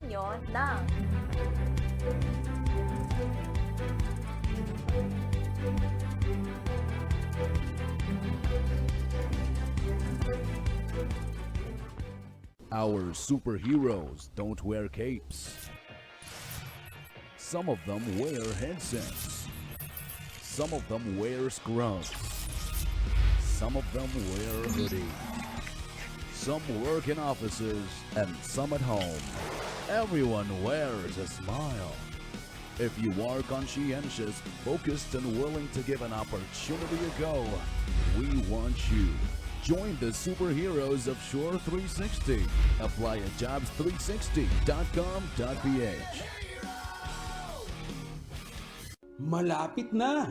nyo ng Our superheroes don't wear capes. Some of them wear headsets. Some of them wear scrubs. Some of them wear hoodies. Some work in offices and some at home. Everyone wears a smile. If you are conscientious, focused, and willing to give an opportunity a go, we want you. Join the superheroes of Shore 360. Apply at jobs360.com.ph. Malapit na!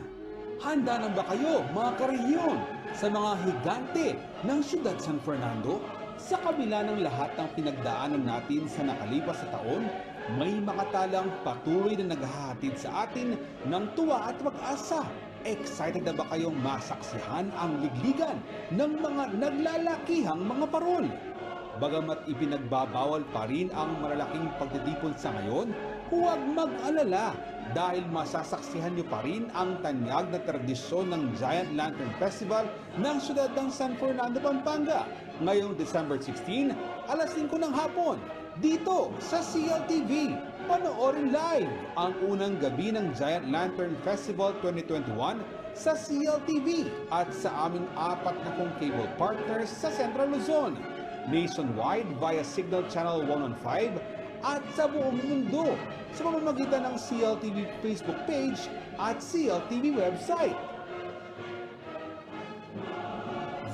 Handa na ba kayo, mga karehiyon, sa mga higante ng siyudad San Fernando? Sa kabila ng lahat ng pinagdaanan natin sa nakalipas na taon, may makatalang patuloy na naghahatid sa atin ng tuwa at pag-asa. Excited na ba kayong masaksihan ang ligligan ng mga naglalakihang mga parol? Bagamat ipinagbabawal pa rin ang malalaking pagtitipon sa ngayon, huwag mag-alala dahil masasaksihan niyo pa rin ang tanyag na tradisyon ng Giant Lantern Festival ng siyudad ng San Fernando, Pampanga ngayong December 16, alas 5 ng hapon dito sa Cltv. Panoorin live ang unang gabi ng Giant Lantern Festival 2021 sa Cltv at sa aming 40 cable partners sa Central Luzon, nationwide via Signal Channel 115 at sa buong mundo sa pamamagitan ng Cltv Facebook page at Cltv website.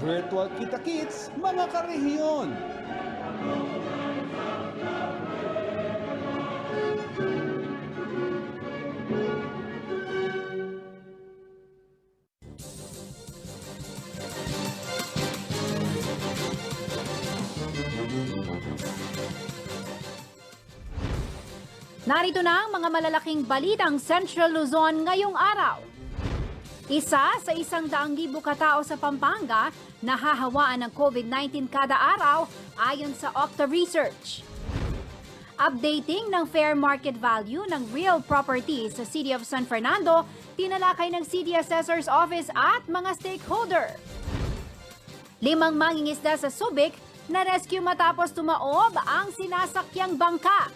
Virtual kita-kits, mga karehiyon! Narito na ang mga malalaking balitang Central Luzon ngayong araw. Isa sa 100,000 katao sa Pampanga nahahawaan ng COVID-19 kada araw ayon sa Octa Research. Updating ng fair market value ng real property sa City of San Fernando, tinalakay ng City Assessor's Office at mga stakeholder. 5 mangingisda sa Subic na rescue matapos tumaob ang sinasakyang bangka.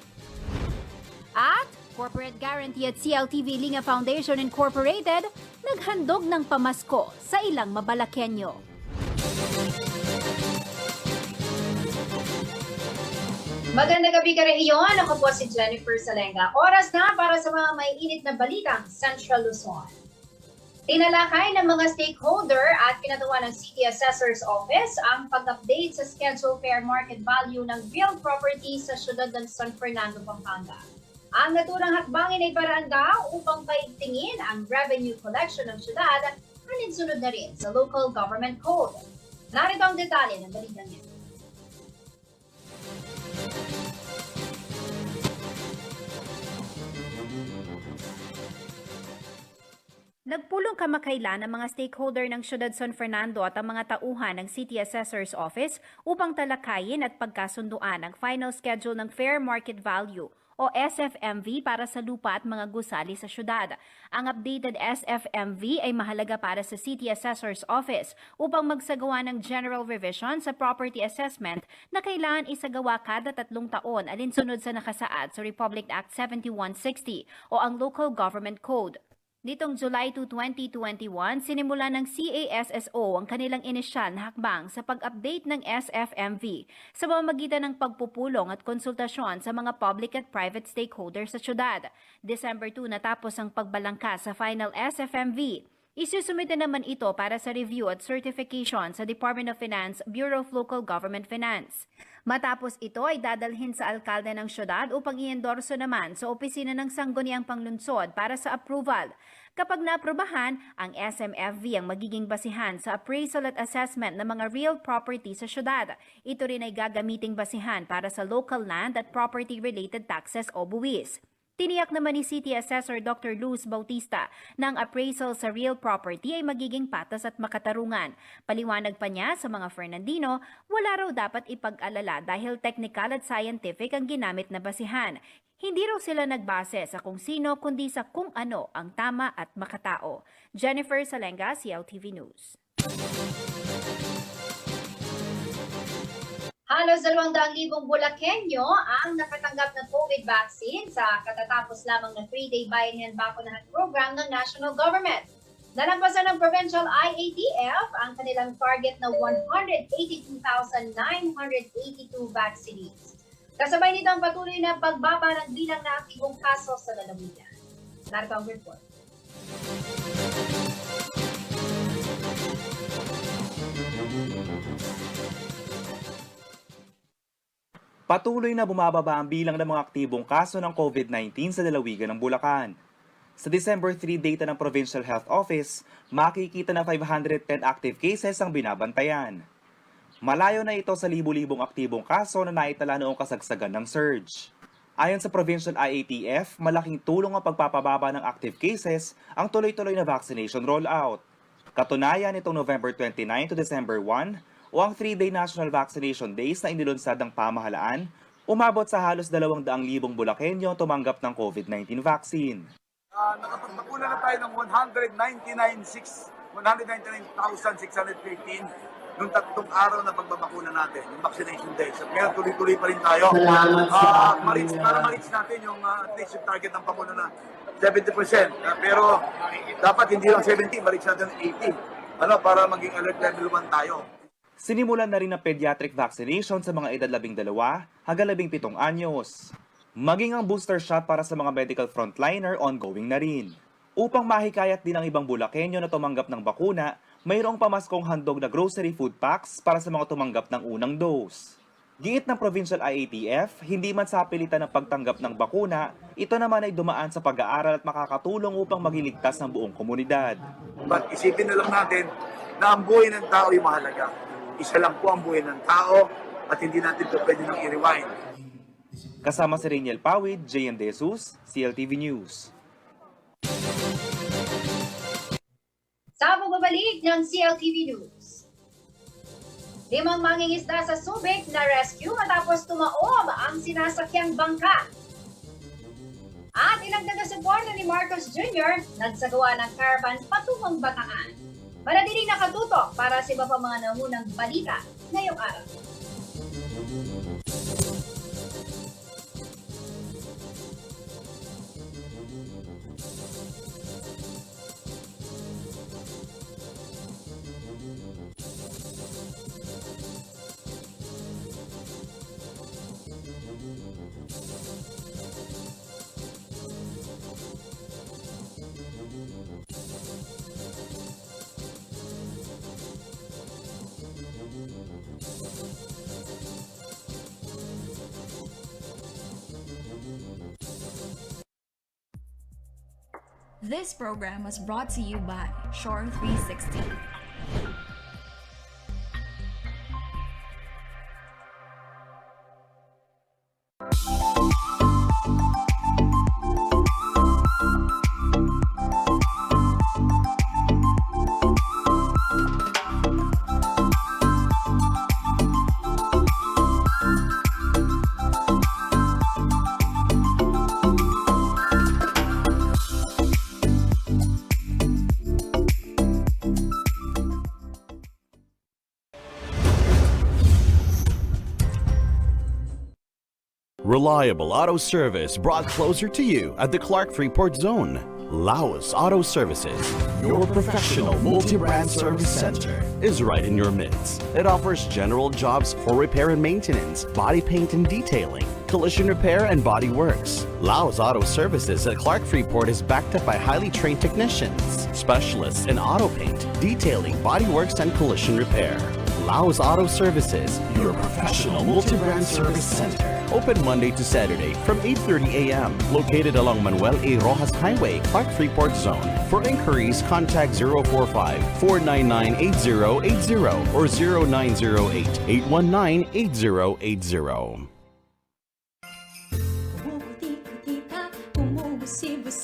At Corporate Guarantee at Cltv Linga Foundation Incorporated naghandog ng pamasko sa ilang Mabalakyenyo. Magandang gabi karehiyon. Ako po si Jennifer Salenga. Oras na para sa mga may init na balitang Central Luzon. Tinalakay ng mga stakeholder at pinatawa ng City Assessor's Office ang pag-update sa schedule fair market value ng real property sa siyudad ng San Fernando, Pampanga. Ang naturang hakbangin ay paraan daw upang paigtingin ang revenue collection ng syudad alinsunod na rin sa local government code. Narito ang detalye ng balitang yan. Nagpulong kamakailan ang mga stakeholder ng Siyudad San Fernando at ang mga tauhan ng City Assessor's Office upang talakayin at pagkasunduan ang final schedule ng fair market value o SFMV para sa lupa at mga gusali sa syudad. Ang updated SFMV ay mahalaga para sa City Assessor's Office upang magsagawa ng general revision sa property assessment na kailangan isagawa kada 3 taon alinsunod sa nakasaad sa Republic Act 7160 o ang Local Government Code. Nitong July 2, 2021, sinimula ng CASSO ang kanilang inisyal na hakbang sa pag-update ng SFMV sa pamamagitan ng pagpupulong at konsultasyon sa mga public at private stakeholders sa syudad. December 2 natapos ang pagbalangka sa final SFMV. Isusumite naman ito para sa review at certification sa Department of Finance, Bureau of Local Government Finance. Matapos ito ay dadalhin sa alkalde ng syudad upang i-endorso naman sa opisina ng Sangguniang Panglunsod para sa approval. Kapag naaprubahan, ang SMFV ang magiging basihan sa appraisal at assessment ng mga real property sa syudad. Ito rin ay gagamiting basihan para sa local land at property-related taxes o buwis. Tiniyak naman ni City Assessor Dr. Luz Bautista na ang appraisal sa real property ay magiging patas at makatarungan. Paliwanag pa niya sa mga Fernandino, wala raw dapat ipag-alala dahil technical at scientific ang ginamit na basihan. Hindi raw sila nagbase sa kung sino kundi sa kung ano ang tama at makatao. Jennifer Salenga, Cltv News. Halos 200,000 Bulakenyo ang nakatanggap ng COVID vaccine sa katatapos lamang ng 3-day bayanihan bakunahan program ng national government. Nalampasan ng provincial IATF ang kanilang target na 182,982 vaccinees. Kasabay nito ang patuloy na pagbaba ng bilang na aktibong kaso sa lalawigan. Narito ang report. Patuloy na bumababa ang bilang ng mga aktibong kaso ng COVID-19 sa lalawigan ng Bulacan. Sa December 3 data ng Provincial Health Office, makikita na 510 active cases ang binabantayan. Malayo na ito sa libu-libong aktibong kaso na naitala noong kasagsagan ng surge. Ayon sa Provincial IATF, malaking tulong ang pagpapababa ng active cases ang tuloy-tuloy na vaccination rollout. Katunayan itong November 29 to December 1, o ang 3-day National Vaccination Days na inilunsad ng pamahalaan, umabot sa halos 200,000 Bulakenyo tumanggap ng COVID-19 vaccine. Nakapagpakuna na tayo ng 199,615 nung tatlong araw na pagbabakuna natin, yung vaccination days. At ngayon tuloy-tuloy pa rin tayo. Para ma-reach natin yung at least yung target ng pakuna na 70%. Pero dapat hindi lang 70, ma-reach natin 80. Para maging alert level 1 tayo. Sinimulan na rin ang pediatric vaccination sa mga edad 12 hanggang 17 anyos. Maging ang booster shot para sa mga medical frontliner ongoing na rin. Upang mahikayat din ang ibang Bulakenyo na tumanggap ng bakuna, mayroong pamaskong handog na grocery food packs para sa mga tumanggap ng unang dose. Giit ng Provincial IATF, hindi man sa pilitan ng pagtanggap ng bakuna, ito naman ay dumaan sa pag-aaral at makakatulong upang magiligtas ng buong komunidad. But isipin na lang natin na ang buhay ng tao ay mahalaga. Isa lang po ang buhay ng tao at hindi natin ito pwede nang i-rewind. Kasama si Rainiel Pawid, JN De Jesus, Cltv News. Sa pagbabalik ng Cltv News. 5 mangingisda sa Subic na rescue matapos tumaob ang sinasakyang bangka. At ilagdag na suporta ni Marcos Jr. nagsagawa ng caravan patungong Bataan. Manatiling nakatutok para sa iba pa mga nangunang balita ngayong araw. This program was brought to you by Shore 360. Reliable auto service brought closer to you at the Clark Freeport Zone. Laos Auto Services, your professional multi-brand service center, is right in your midst. It offers general jobs for repair and maintenance, body paint and detailing, collision repair and body works. Laos Auto Services at Clark Freeport is backed up by highly trained technicians, specialists in auto paint, detailing, body works and collision repair. Laos Auto Services, your professional multi-brand service center. Open Monday to Saturday from 8:30 a.m. Located along Manuel A. Rojas Highway, Clark Freeport Zone. For inquiries, contact 045-499-8080 or 0908-819-8080.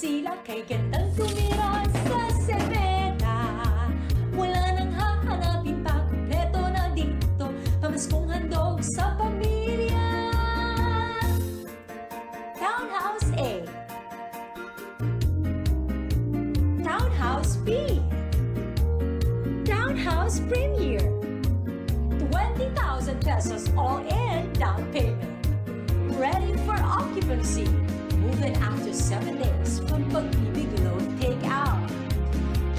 sila kay gandang tumira sa Severa. Wala nang hahanapin pa, kumpleto na dito, pamaskong handog sa pamilya. Townhouse A, Townhouse B, Townhouse Premier. 20,000 pesos all in down payment. Ready for occupancy. Moving after 7 days from Pag-ibig Loan Takeout.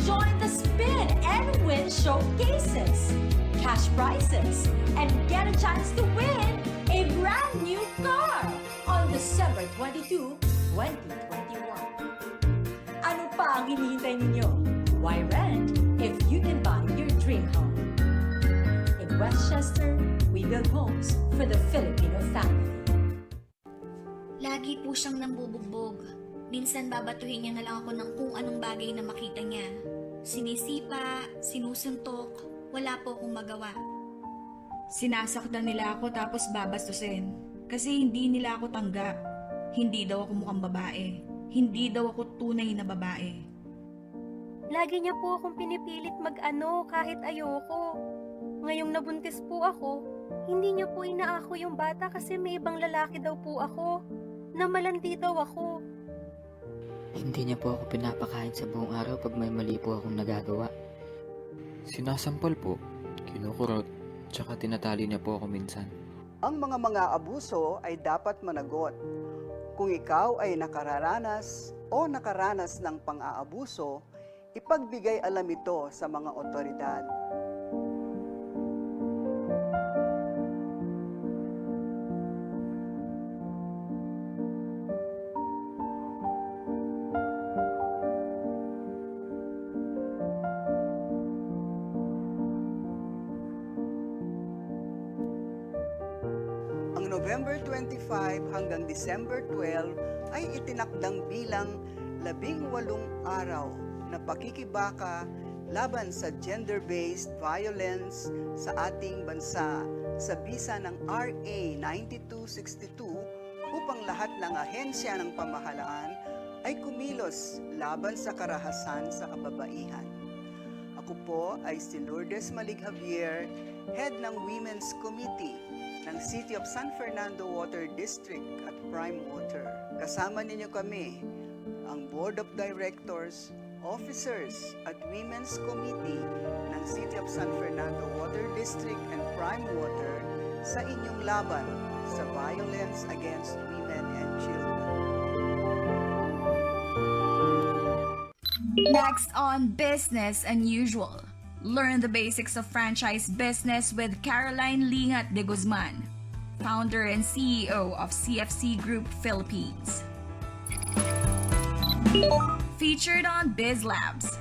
Join the spin and win showcases, cash prizes, and get a chance to win a brand new car on December 22, 2021. Ano pa ang hinihintay ninyo? Why rent if you can buy your dream home? In Westchester, we build homes for the Filipino family. Lagi po siyang nambubugbog. Minsan babatuhin niya na lang ako ng kung anong bagay na makita niya. Sinisipa, sinusuntok, wala po akong magawa. Sinasaktan nila ako tapos babastusin. Kasi hindi nila ako tanggap. Hindi daw ako mukhang babae. Hindi daw ako tunay na babae. Lagi niya po akong pinipilit mag-ano kahit ayoko. Ngayong nabuntis po ako, hindi niya po inaako yung bata kasi may ibang lalaki daw po ako. Na malandi daw ako. Hindi niya po ako pinapakain sa buong araw pag may mali po akong nagagawa. Sinasampal po, kinukurot, tsaka tinatali niya po ako minsan. Ang mga abuso ay dapat managot. Kung ikaw ay nakaranas o nakaranas ng pang-aabuso, ipagbigay alam ito sa mga otoridad. Ang November 25 hanggang December 12 ay itinakdang bilang 18 araw na pakikibaka laban sa gender-based violence sa ating bansa sa bisa ng RA 9262 upang lahat ng ahensya ng pamahalaan ay kumilos laban sa karahasan sa kababaihan. Ako po ay si Lourdes Malig Javier, Head ng Women's Committee ng City of San Fernando Water District at Prime Water. Kasama ninyo kami, ang Board of Directors, Officers at Women's Committee ng City of San Fernando Water District and Prime Water sa inyong laban sa violence against women and children. Next on Business Unusual. Learn the basics of franchise business with Caroline Lingat de Guzman, founder and CEO of CFC Group Philippines. Featured on Biz Labs.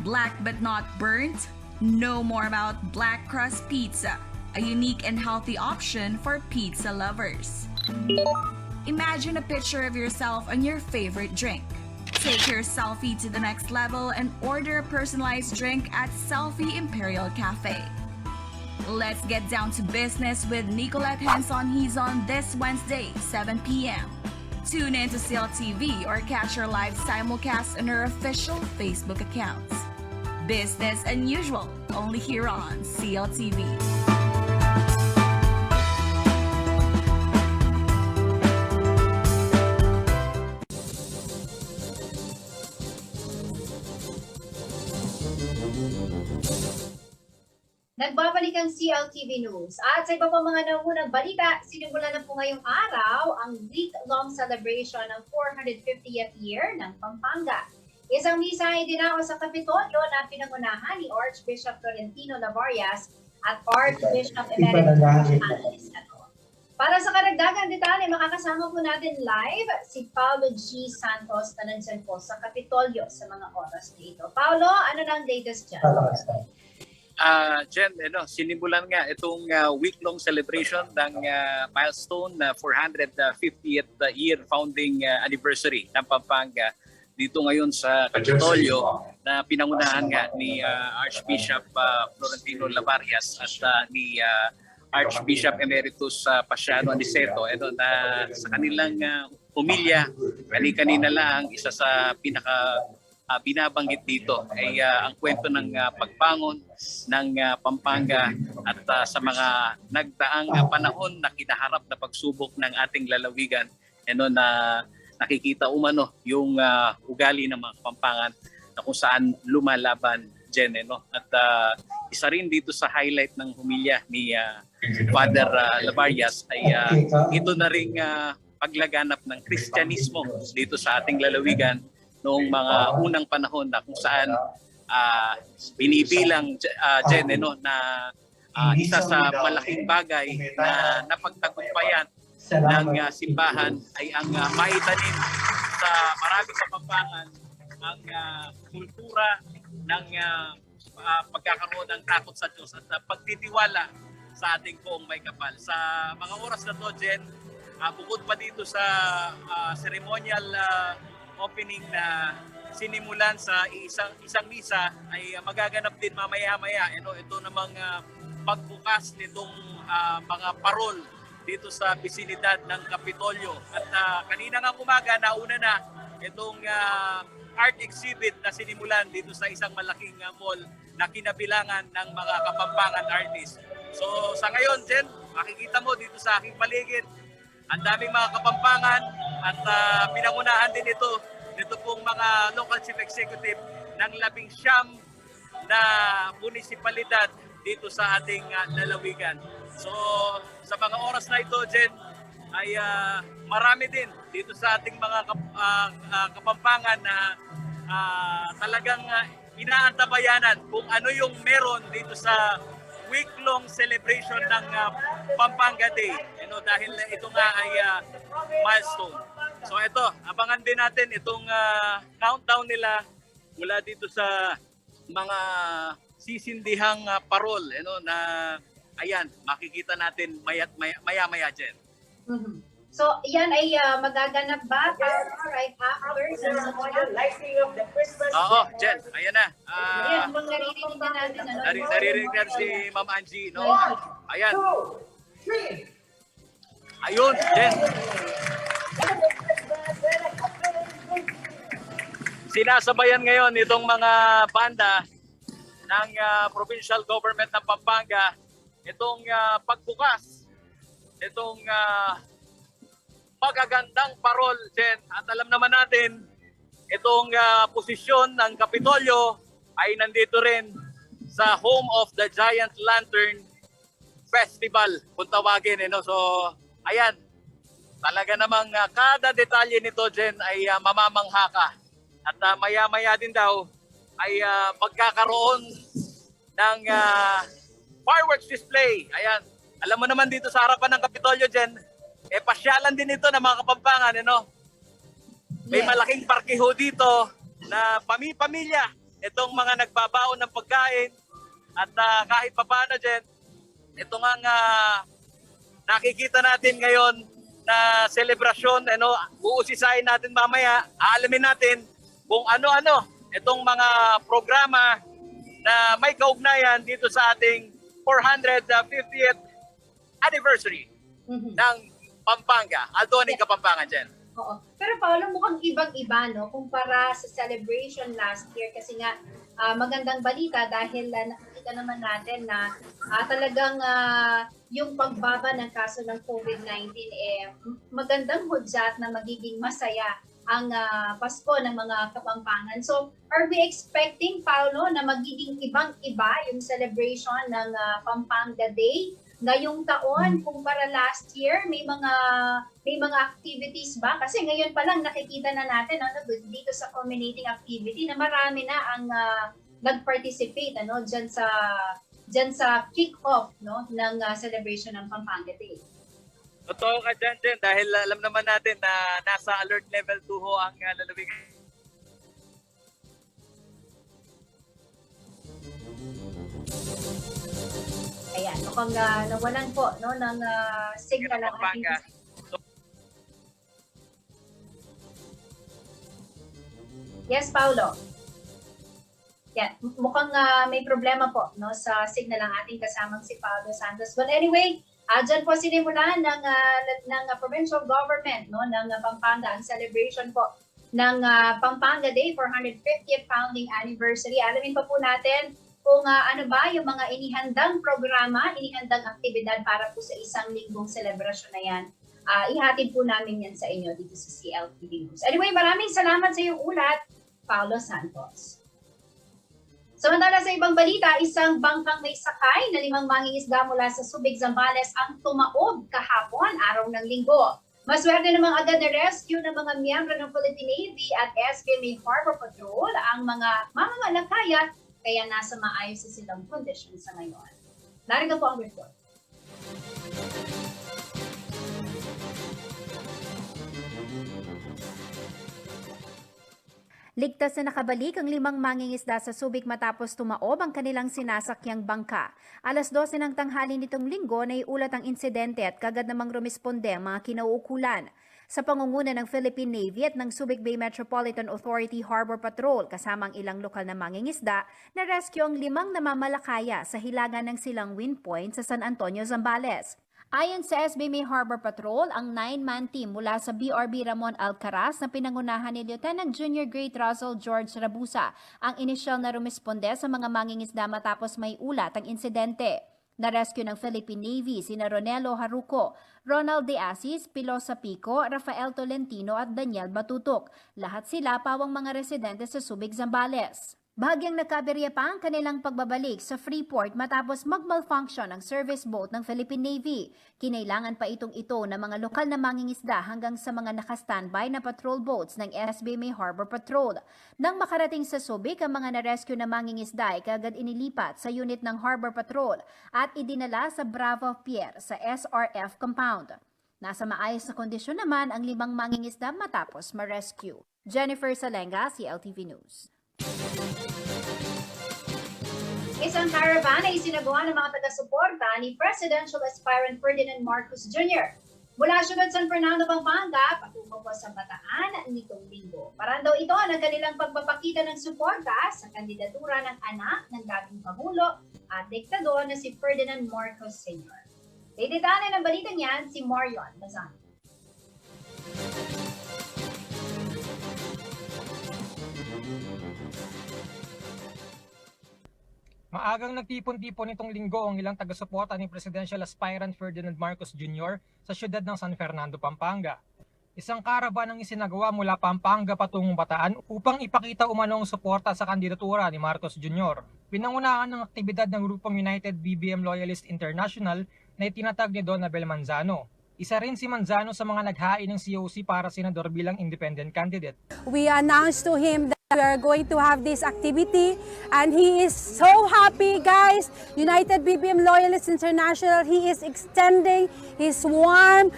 Black but not burnt? Know more about Black Crust Pizza, a unique and healthy option for pizza lovers. Imagine a picture of yourself and your favorite drink. Take your selfie to the next level and order a personalized drink at Selfie Imperial Cafe. Let's get down to business with Nicolette Henson Hizon this Wednesday, 7 p.m. Tune in to Cltv or catch our live simulcast on our official Facebook accounts. Business Unusual, only here on Cltv. Nagbabalik ang CLTV News. At sa iba pang mga nangunang balita, sinimulan na po ngayong araw ang week-long celebration ng 450th year ng Pampanga. Isang misa ay dinako sa Kapitolyo na pinangunahan ni Archbishop Florentino Lavarias at Archbishop Emeritus Annalise Cato. Para sa karagdagan detalye, makakasama po natin live si Paulo G. Santos na nandiyan po sa Kapitolyo sa mga oras na ito. Paulo, ano na ang latest dyan? Jen, sinimulan nga itong week-long celebration ng milestone na 450th year founding anniversary ng Pampanga dito ngayon sa Kapitolyo na pinangunahan nga ni Archbishop Florentino Lavarias at ni Archbishop Emeritus Paciano Aniceto na sa kanilang pumilya. Kanina lang, isa sa pinaka binabanggit dito ay ang kwento ng pagbangon ng Pampanga at sa mga nagdaang panahon na kinaharap na pagsubok ng ating lalawigan, na nakikita umano yung ugali ng mga Kapampangan na kung saan lumalaban, Jen. At isa rin dito sa highlight ng humilya ni Father Lavarias ay ito na ring paglaganap ng Kristyanismo dito sa ating lalawigan noong mga unang panahon na kung saan binibilang, Jen, na isa sa malaking bagay na napagtagumpayan ng simbahan ay ang maitanim sa maraming Kapampangan ang kultura ng pagkakaroon ng takot sa Diyos at pagtitiwala sa ating poong may kapal. Sa mga oras na to, Jen, bukod pa dito sa ceremonial opening na sinimulan sa isang misa, ay magaganap din mamaya-maya. Ito namang pagbukas nitong mga parol dito sa bisinidad ng Kapitolyo. At kanina nga umaga, nauna na itong art exhibit na sinimulan dito sa isang malaking mall na kinabilangan ng mga Kapampangan artists. So sa ngayon, Jen, makikita mo dito sa aking paligid, ang daming mga Kapampangan at pinangunahan din ito pong mga local chief executive ng 19 na munisipalidad dito sa ating lalawigan. So sa mga oras na ito, Jen, ay marami din dito sa ating mga Kapampangan na talagang inaantabayanan kung ano yung meron dito sa week-long celebration ng Pampanga Day. Dahil ito nga ay milestone. So ito, abangan din natin itong countdown nila mula dito sa mga sisindihang parol, na ayan, makikita natin maya-maya, Jen. Mm-hmm. So, yan ay magaganap ba right after sa lighting of the Christmas? Oo, Jen, ayan na. Ayan, naririnig na natin. Naririnig na si Ma'am Angie, no? Ayan. Ayun, Jen. Sinasabayan ngayon itong mga banda ng provincial government ng Pampanga itong pagbukas itong magagandang parol, Jen. At alam naman natin, itong posisyon ng Kapitolyo ay nandito rin sa home of the Giant Lantern Festival, kung tawagin. So, ayan, talaga namang kada detalye nito, Jen, ay mamamangha ka. At maya-maya din daw ay magkakaroon ng fireworks display. Ayan, alam mo naman dito sa harapan ng Kapitolyo, Jen, pasyalan din ito ng mga Kapampangan, May malaking parkeho dito na pamilya. Itong mga nagbabaon ng pagkain at kahit papaano, Jen, ito nga nakikita natin ngayon na selebrasyon, uusisahin natin mamaya, aalamin natin kung ano-ano itong mga programa na may kaugnayan dito sa ating 450th anniversary ng Pampanga, Aldoning Kapampangan, Jen. Oo. Pero Paolo, mukhang ibang-iba, no? Kumpara sa celebration last year kasi nga magandang balita dahil nakikita naman natin na talagang yung pagbaba ng kaso ng COVID-19 magandang hudyat na magiging masaya ang Pasko ng mga Kapampangan. So, are we expecting, Paolo, na magiging ibang-iba yung celebration ng Pampanga Day ngayong taon kumpara last year? May mga activities ba? Kasi ngayon pa lang nakikita na natin dito sa culminating activity na marami na ang nag-participate diyan sa kick-off ng celebration ng Pampanga Day. Totoo ka dyan, Jen, dahil alam naman natin na nasa alert level 2 ho ang lalawigan. Ayan, mukhang nawalan po ng signal ng ating... Yes, Paulo. Yan, mukhang may problema po sa signal ng ating kasamang si Paulo Santos. But anyway, Dyan po sinimulan ng provincial government, no, ng Pampanga ang celebration po ng Pampanga Day 450th founding anniversary. Alamin pa po natin kung ano ba yung mga inihandang programa, inihandang aktibidad para po sa isang linggong selebrasyon na yan. Ihatid po namin yan sa inyo dito sa CLTV News. Anyway, maraming salamat sa iyong ulat, Paulo Santos. Samantala sa ibang balita, isang bangkang may sakay na 5 mangingisda mula sa Subic, Zambales ang tumaob kahapon, araw ng linggo. Maswerte namang agad na rescue ng mga miyembro ng Philippine Navy at SBMA Harbor Patrol ang mga mamamalakaya kaya nasa maayos sa silang kondisyon sa ngayon. Narito po ang report. Ligtas na nakabalik ang 5 mangingisda sa Subic matapos tumaob ang kanilang sinasakyang bangka. Alas 12 ng tanghali nitong linggo na iulat ang insidente at kagad namang rumisponde ang mga kinauukulan. Sa pangunguna ng Philippine Navy at ng Subic Bay Metropolitan Authority Harbor Patrol kasamang ilang lokal na mangingisda, na-rescue ang 5 namamalakaya sa hilaga ng silang Wind Point sa San Antonio, Zambales. Ayon sa SBMA Harbor Patrol, ang 9-man team mula sa BRB Ramon Alcaraz na pinangunahan ni Lieutenant Junior Grade Russell George Rabusa ang inisyal na rumisponde sa mga mangingisda matapos may ulat ang insidente. Na-rescue ng Philippine Navy sina Ronelo Haruco, Ronald De Asis, Pilosa Pico, Rafael Tolentino at Daniel Batutok. Lahat sila pawang mga residente sa Subic, Zambales. Bahagyang nagkabirya pa ang kanilang pagbabalik sa Freeport matapos mag-malfunction ang service boat ng Philippine Navy. Kinailangan pa ito ng mga lokal na mangingisda hanggang sa mga naka-standby na patrol boats ng SBMA Harbor Patrol. Nang makarating sa Subic, ang mga na-rescue na mangingisda ay kagad inilipat sa unit ng Harbor Patrol at idinala sa Bravo Pier sa SRF compound. Nasa maayos na kondisyon naman ang 5 mangingisda matapos ma-rescue. Jennifer Salenga, CLTV News. Isang caravan ay isinagawa ng mga taga-suporta ni Presidential Aspirant Ferdinand Marcos Jr. mula Ciudad San Fernando, Pampanga, patungo po sa Bataan nitong linggo. Parang daw ito ng kanilang pagpapakita ng suporta sa kandidatura ng anak ng dating Pangulo at diktador na si Ferdinand Marcos Sr. May detalye ng balitang yan si Marion Bazan. Maagang nagtipon-tipon nitong linggo ang ilang taga-suporta ni Presidential Aspirant Ferdinand Marcos Jr. sa siyudad ng San Fernando, Pampanga. Isang karavan ang isinagawa mula Pampanga patungong Bataan upang ipakita umanong suporta sa kandidatura ni Marcos Jr. Pinangunahan ng aktibidad ng grupong United BBM Loyalist International na itinatag ni Don Abel Manzano. Isa rin si Manzano sa mga naghain ng COC para senador bilang independent candidate. We announced to him that we are going to have this activity and he is so happy, guys. United BBM Loyalists International, he is extending his warm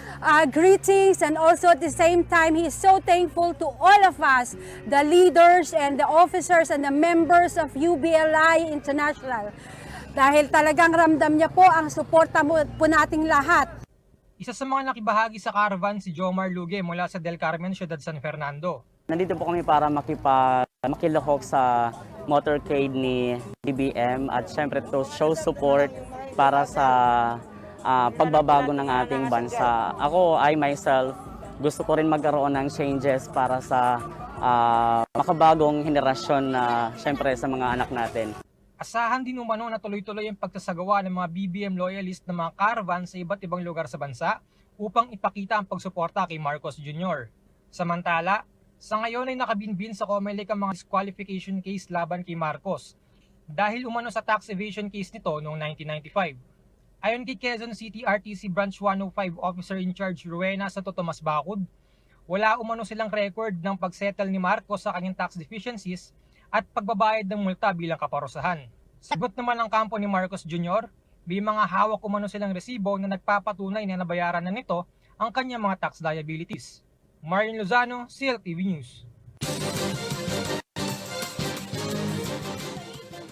greetings and also at the same time he is so thankful to all of us, the leaders and the officers and the members of UBLI International. Dahil talagang ramdam niya po ang suporta po nating lahat. Isa sa mga nakibahagi sa caravan si Jomar Luge mula sa Del Carmen, Ciudad San Fernando. Nandito po kami para makilahok sa motorcade ni BBM at syempre to show support para sa pagbabago ng ating bansa. Ako, myself, gusto ko rin magkaroon ng changes para sa makabagong henerasyon na syempre sa mga anak natin. Asahan din umano na tuloy-tuloy ang pagsasagawa ng mga BBM loyalist na mga caravan sa iba't ibang lugar sa bansa upang ipakita ang pagsuporta kay Marcos Jr. Samantala, sa ngayon ay nakabinbin sa COMELEC ang mga disqualification case laban kay Marcos dahil umano sa tax evasion case nito noong 1995. Ayon kay Quezon City RTC Branch 105 Officer in Charge Rowena Santo Tomas Bacud, wala umano silang record ng pagsettle ni Marcos sa kanyang tax deficiencies at pagbabayad ng multa bilang kaparusahan. Sagot naman ng kampo ni Marcos Jr., may mga hawak umano silang resibo na nagpapatunay na nabayaran na nito ang kanyang mga tax liabilities. Marion Lozano, CLTV News.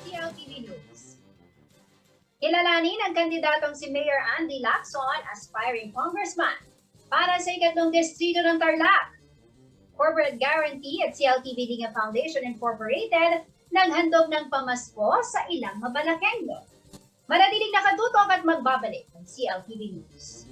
CLTV News. Kilalanin ang kandidatong si Mayor Andy Lacson, aspiring congressman, para sa ikatlong distrito ng Tarlac. Corporate Guarantee at CLTV Liga Foundation Incorporated naghandog ng pamasko sa ilang Mabalakengyo. Manatiling nakatutok at magbabalik ng CLTV News.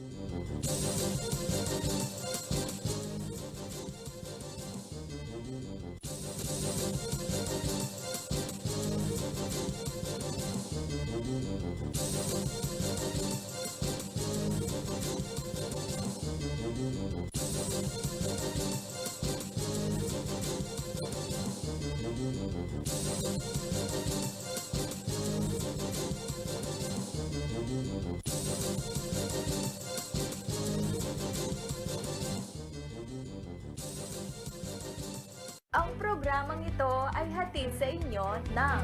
Ang programang ito ay hatid sa inyo ng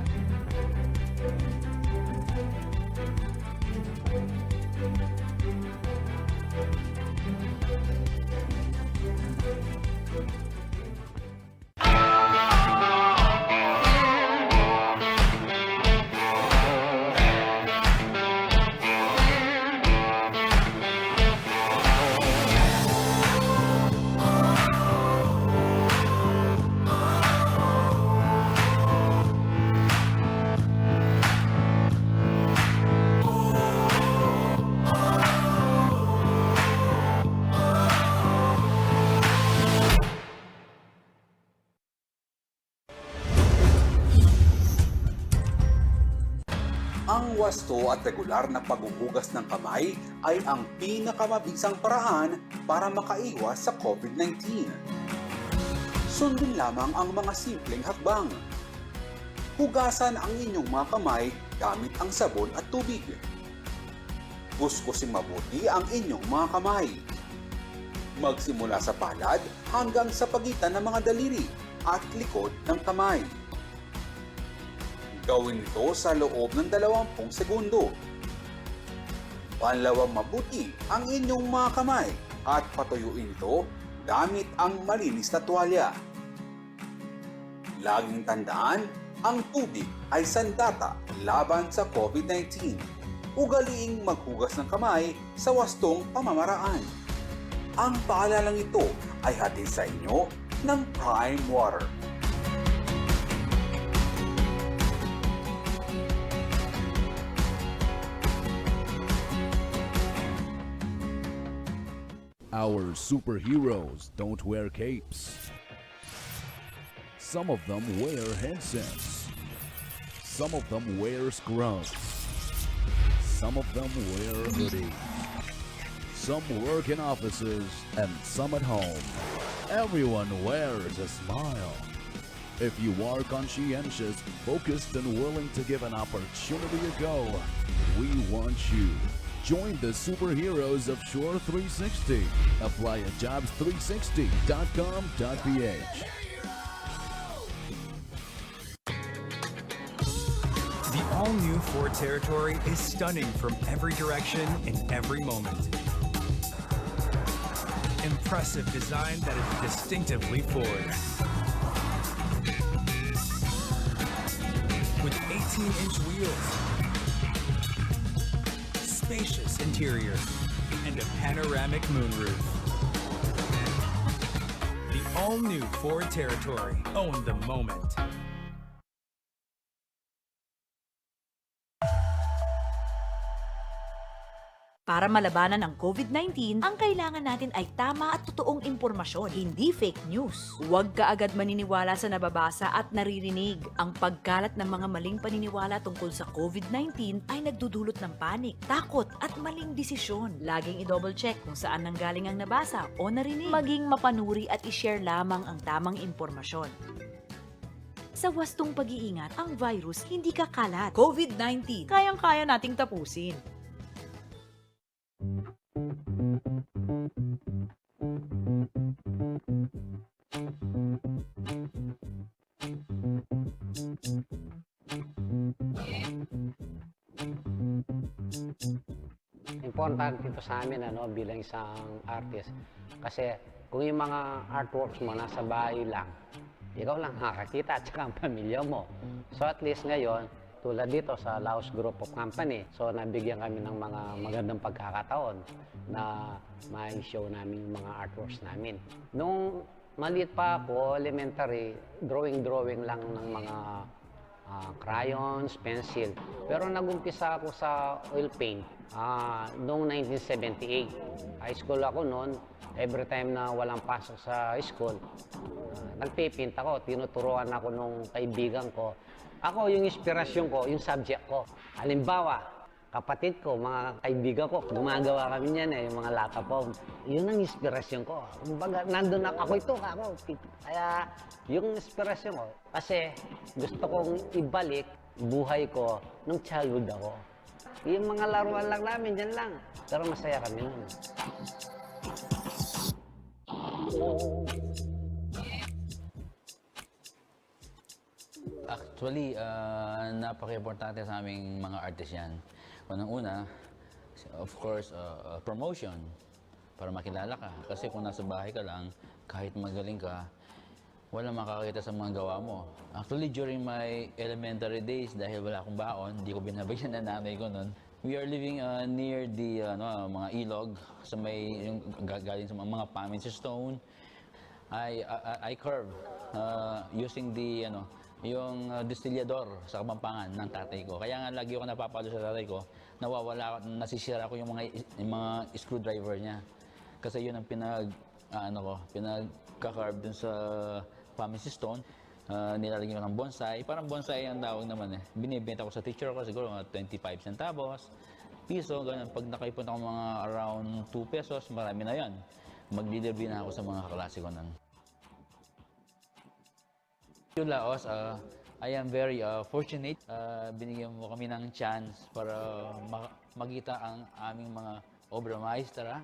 Ang wasto at regular na paghuhugas ng kamay ay ang pinakamabisang paraan para makaiwas sa COVID-19. Sundin lamang ang mga simpleng hakbang. Hugasan ang inyong mga kamay gamit ang sabon at tubig. Kuskusin mabuti ang inyong mga kamay. Magsimula sa palad hanggang sa pagitan ng mga daliri at likod ng kamay. Gawin ito sa loob ng 20 segundo. Panlawang mabuti ang inyong mga kamay at patuyuin ito gamit ang malinis na tuwalya. Laging tandaan, ang tubig ay sandata laban sa COVID-19. Ugaliing maghugas ng kamay sa wastong pamamaraan. Ang paalalang ito ay hatid sa inyo ng Prime Water. Our superheroes don't wear capes. Some of them wear headsets. Some of them wear scrubs. Some of them wear hoodies. Some work in offices and some at home. Everyone wears a smile. If you are conscientious, focused, and willing to give an opportunity a go, we want you. Join the superheroes of Shore 360. Apply at jobs360.com.ph. The all-new Ford Territory is stunning from every direction in every moment. Impressive design that is distinctively Ford. With 18-inch wheels, spacious interior, and a panoramic moonroof. The all-new Ford Territory. Own the moment. Para malabanan ang COVID-19, ang kailangan natin ay tama at totoong impormasyon, hindi fake news. Huwag kaagad maniniwala sa nababasa at naririnig. Ang pagkalat ng mga maling paniniwala tungkol sa COVID-19 ay nagdudulot ng panik, takot at maling desisyon. Laging i-double check kung saan nanggaling ang nabasa o narinig. Maging mapanuri at i-share lamang ang tamang impormasyon. Sa wastong pag-iingat, ang virus hindi kakalat. COVID-19, kayang-kaya nating tapusin. Importante ito sa amin bilang isang artist. Kasi kung yung mga artworks mo nasa bahay lang, ikaw lang nakakita at saka ang pamilya mo. So at least ngayon, tulad dito sa Laos Group of Company, so nabigyan kami ng mga magandang pagkakataon na ma-show namin yung mga artworks namin. Nung maliit pa ako, elementary, drawing lang ng mga crayons, pencil. Pero nagumpisa ako sa oil paint noong 1978. High school ako noon. Every time na walang pasok sa school, nagpipint ako. Tinuturuan ako nung kaibigan ko. Ako, yung inspirasyon ko, yung subject ko. Halimbawa, kapatid ko, mga kaibigan ko, gumagawa kami niyan yung mga lata po. Yun ang inspirasyon ko. Kumbaga, nandun ako ito, ako. Kaya, yung inspirasyon ko, kasi gusto kong ibalik buhay ko nung childhood ako. Yung mga laruan lang namin, dyan lang. Pero masaya kami nun. Actually, napaka-importante sa aming mga artist yan. Unang-una, of course, promotion para makilala ka. Kasi kung nasa bahay ka lang, kahit magaling ka, wala makakakita sa mga gawa mo. Actually, during my elementary days, dahil wala akong baon, hindi ko binabagyan na nanay ko nun. We are living near the mga ilog, sa may yung galing sa mga paminsi stone. I carve using the yung distillador sa Kapampangan ng tatay ko. Kaya nga lagi ako napapalo sa tatay ko, nawawala, nasisira ko yung mga screwdriver niya. Kasi yun ang pinagka-carve dun sa paminsi stone. Nilalagyan ko ng bonsai. Parang bonsai ang tawag naman eh. Binibenta ko sa teacher ko siguro mga 25 centavos, piso, ganun. Pag nakaipon ako mga around 2 pesos, marami na yan. Mag-delivery na ako sa mga kaklase ko nun. Yung Laos, I am very fortunate. Binigyan mo kami ng chance para makita ang aming mga obra maestra.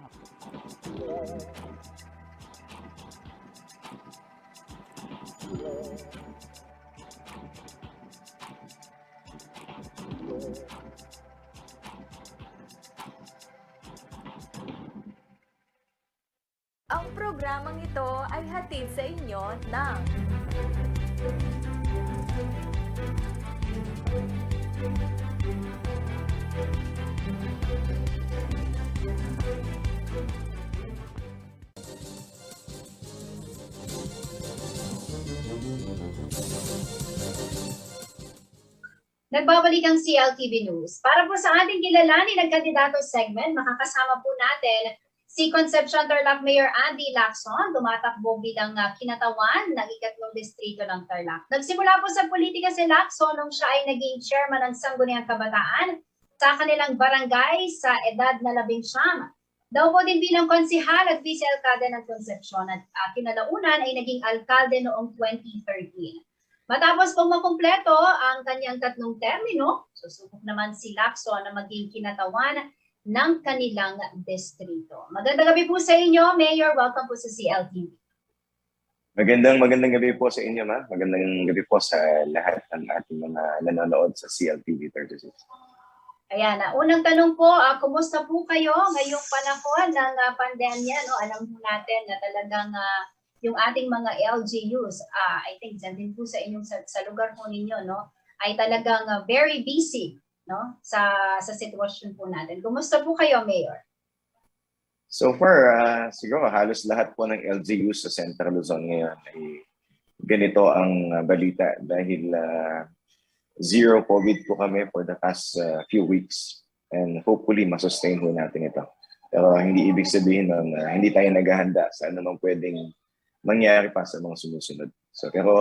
Ang programang ito ay hatid sa inyo ng Nagbabalik ang CLTV News. Para po sa ating kilalanin ng kandidato segment, makakasama po natin si Concepcion Tarlac Mayor Andy Lacson, tumatakbo bilang kinatawan ng ikatlong distrito ng Tarlac. Nagsimula po sa politika si Lacson nung siya ay naging chairman ng Sangguniang Kabataan sa kanilang barangay sa edad na 19. Daw po din bilang konsihal at vice-alkalde ng Concepcion at kinalaunan ay naging alkalde noong 2013. Matapos pong makumpleto ang kanyang 3 termino, susubok naman si Lacson na maging kinatawan ng kanilang distrito. Magandang gabi po sa inyo, Mayor. Welcome po sa CLTV. Magandang gabi po sa inyo, ma'am. Magandang gabi po sa lahat ng ating mga nanonood sa CLTV 36. Ayan, unang tanong po, kumusta po kayo ngayong panahon ng pandemya? No? Alam po natin na talagang yung ating mga LGUs, I think dyan din po sa inyong sa lugar po ninyo, no, ay talagang very busy, no, sa sitwasyon po natin. Kumusta po kayo, Mayor? So far, siguro halos lahat po ng LGUs sa Central Luzon ngayon ay ganito ang balita dahil zero COVID po kami for the past few weeks and hopefully masustain po natin ito. Pero hindi ibig sabihin na hindi tayo naghahanda sa anumang pwedeng mangyari pa sa mga sumusunod. So, pero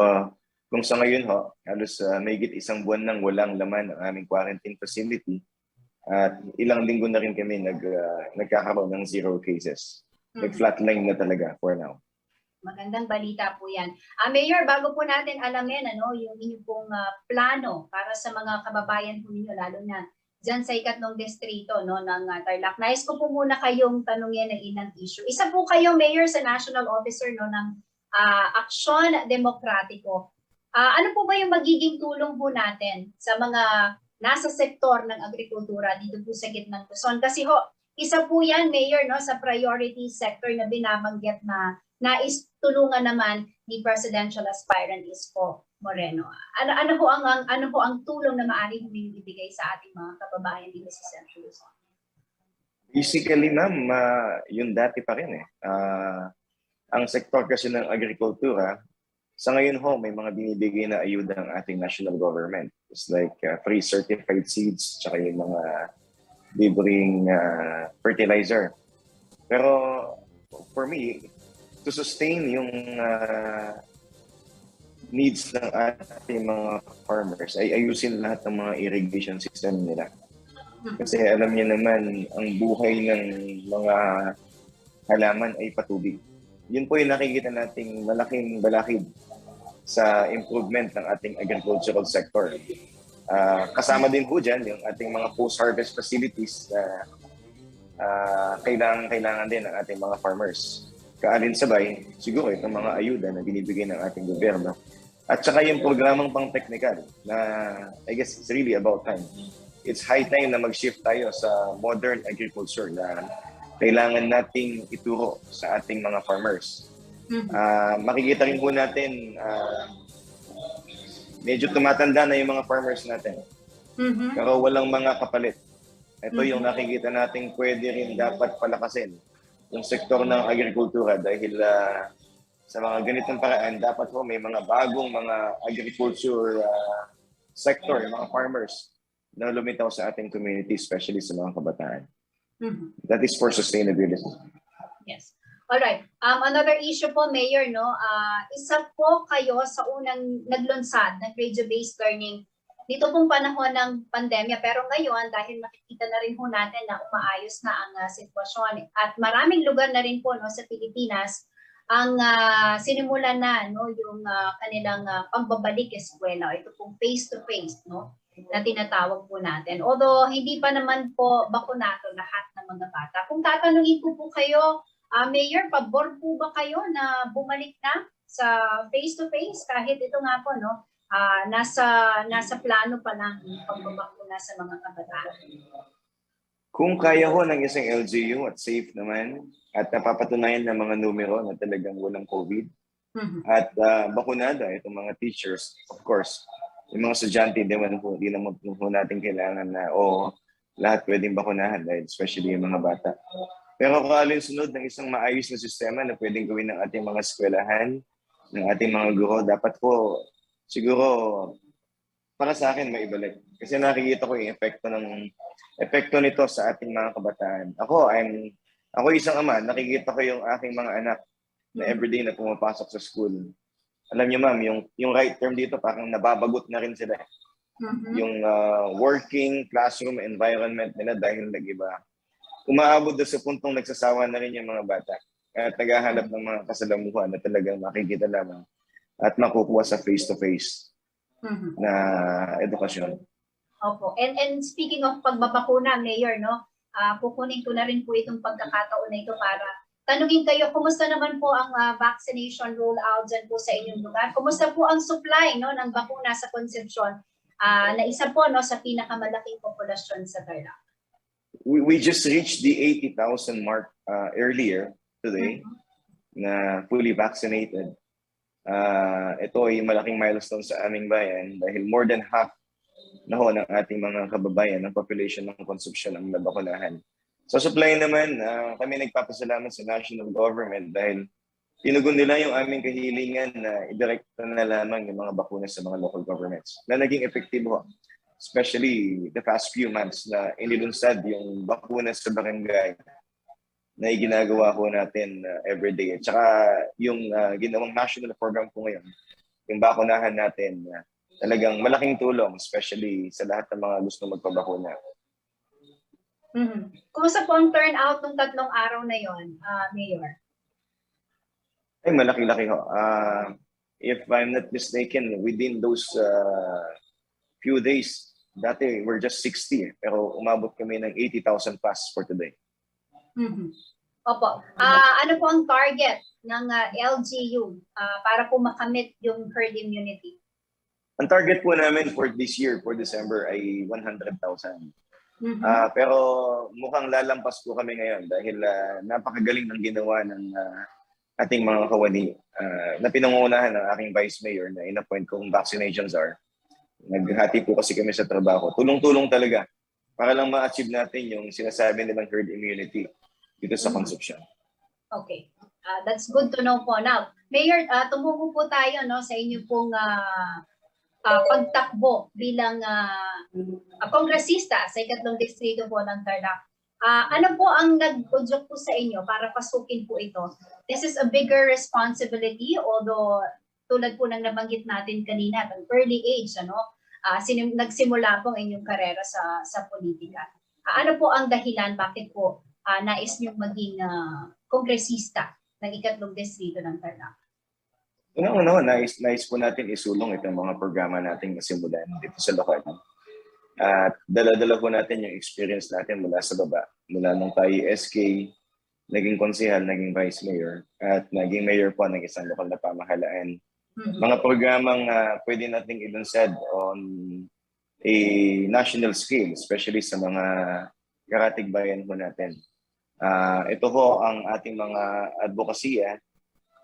kung sa ngayon halos mahigit 1 buwan nang walang laman ang aming quarantine facility at ilang linggo na rin kami nagkakaroon ng 0 cases. Nag-flatline na talaga for now. Magandang balita po yan. Mayor, bago po natin alamin yung inyong pong plano para sa mga kababayan po ninyo, lalo na dyan sa ikatlong distrito ng Tarlac. Nais ko po muna kayong tanungin ng ilang issue. Isa po kayo, Mayor, sa National Officer ng Aksyon Demokratiko. Ano po ba yung magiging tulong po natin sa mga nasa sektor ng agrikultura dito po sa gitnang Luzon? Kasi isa po yan, Mayor, sa priority sector na binabanggit na nais tulungan naman ni Presidential Aspirant Isko Moreno. Ano po ang tulong na maaari humingi ibigay sa ating mga kababayan dito sa Central Luzon? Basically, ma'am, yun dati pa rin eh. Ang sektor kasi ng agrikultura, Sa ngayon ho, may mga binibigay na ayuda ang ating national government. It's like free certified seeds, tsaka yung mga libreng fertilizer. Pero for me, to sustain yung needs ng ating mga farmers, ay ayusin lahat ng mga irrigation system nila. Kasi alam niyo naman, ang buhay ng mga halaman ay patubig. Yun po yung nakikita nating malaking balakid sa improvement ng ating agricultural sector. Kasama din po dyan yung ating mga post-harvest facilities na kailangan din ng ating mga farmers. Kaalinsabay, siguro itong mga ayuda na binibigay ng ating gobyerno. At saka yung programang pang-technical na I guess it's really about time. It's high time na mag-shift tayo sa modern agriculture na kailangan nating ituro sa ating mga farmers. Makikita rin po natin, medyo tumatanda na yung mga farmers natin. Pero walang mga kapalit. Ito yung nakikita natin pwede rin dapat palakasin yung sektor ng agrikultura dahil sa mga ganitong paraan, dapat po may mga bagong mga agriculture sector, mga farmers na lumitaw sa ating community, especially sa mga kabataan. That is for sustainability. Yes. All right. Another issue po, Mayor, no? Isa po kayo sa unang naglunsad ng radio-based learning dito pong panahon ng pandemya. Pero ngayon, dahil makikita na rin po natin na umaayos na ang sitwasyon at maraming lugar na rin po no, sa Pilipinas ang sinimulan na no, yung kanilang pagbabalik eskwela. Ito pong face-to-face, no? Na tinatawag po natin. Although hindi pa naman po bakunado lahat ng mga bata. Kung tatanungin ko po kayo, Mayor, pabor po ba kayo na bumalik na sa face-to-face kahit ito nga po, no? Nasa plano pa lang pagbabakuna sa mga kabataan. Kung kaya ho ng isang LGU at safe naman at napapatunayan ng mga numero na talagang walang COVID at bakunada itong mga teachers, of course, yung mga estudyante, di naman po natin kailangan na lahat pwedeng bakunahan dahil especially yung mga bata. Pero kalinsunod ng isang maayos na sistema na pwedeng gawin ng ating mga eskwelahan, ng ating mga guro, dapat po siguro para sa akin maibalik. Kasi nakikita ko yung epekto nito sa ating mga kabataan. Ako isang ama, nakikita ko yung aking mga anak na everyday na pumapasok sa school. Alam niyo ma'am, yung right term dito parang nababagot na rin sila. Yung working classroom environment nila dahil nag-iba. Umaabot doon sa puntong nagsasawa na rin yung mga bata at naghahanap ng mga kasalamuhan na talagang makikita lamang at makukuha sa face-to-face na edukasyon. Opo. And speaking of pagbabakuna, Mayor, no? Kukunin ko na rin po itong pagkakataon na ito para tanungin kayo, kumusta naman po ang vaccination rollout dyan po sa inyong lugar? Kumusta po ang supply no, ng bakuna sa Concepcion na isa po no, sa pinakamalaking populasyon sa Tarlac? We just reached the 80,000 mark earlier today na fully vaccinated. Ito ay malaking milestone sa aming bayan dahil more than half na ho ng ating mga kababayan ng population ng Concepcion ang nabakunahan. Sa supply naman, kami nagpapasalamat sa national government dahil tinugon nila yung aming kahilingan na idirekta na lamang yung mga bakuna sa mga local governments na naging epektibo. Especially the past few months na inilunsad yung bakuna sa barangay na iginagawa ko natin everyday. At saka yung ginawang national program ko ngayon, yung bakunahan natin, talagang malaking tulong, especially sa lahat ng mga gusto magpabakuna. Kumusta po ang turnout ng 3 araw na yon, Mayor? Ay, malaki-laki ho. If I'm not mistaken, within those few days, dati we're just 60, pero umabot kami ng 80,000 plus for today. Opo. Ano po ang target ng LGU para po makamit yung herd immunity? Ang target po namin for this year, for December, ay 100,000. Pero mukhang lalampas po kami ngayon dahil napakagaling ng ginawa ng ating mga kawani na pinangungunahan ng aking Vice Mayor na in-appoint kung vaccinations are. Naghati po kasi kami sa trabaho. Tulong-tulong talaga para lang ma-achieve natin yung sinasabi nilang herd immunity dito sa Concepcion. Okay. That's good to know po. Now, Mayor, tumuko po tayo no, sa inyo pong pagtakbo bilang kongresista sa ikatlong distrito po ng Tarlac. Ano po ang nag-udyok po sa inyo para pasukin po ito? This is a bigger responsibility, although tulad po ng nabanggit natin kanina, at an early age, nagsimula po ang inyong karera sa politika. Ano po ang dahilan bakit po nais niyong maging kongresista ng ikatlong distrito ng Tarlac? Nais po natin isulong itong mga programa natin nasimulan dito sa lokal. At dala-dala po natin yung experience natin mula sa baba. Mula nung tayo SK, naging konsehal, naging vice mayor, at naging mayor po ng isang lokal na pamahalaan. Mga programang pwede nating ilunsad on a national scale, especially sa mga karatig bayan po natin. Ito ho ang ating mga advokasya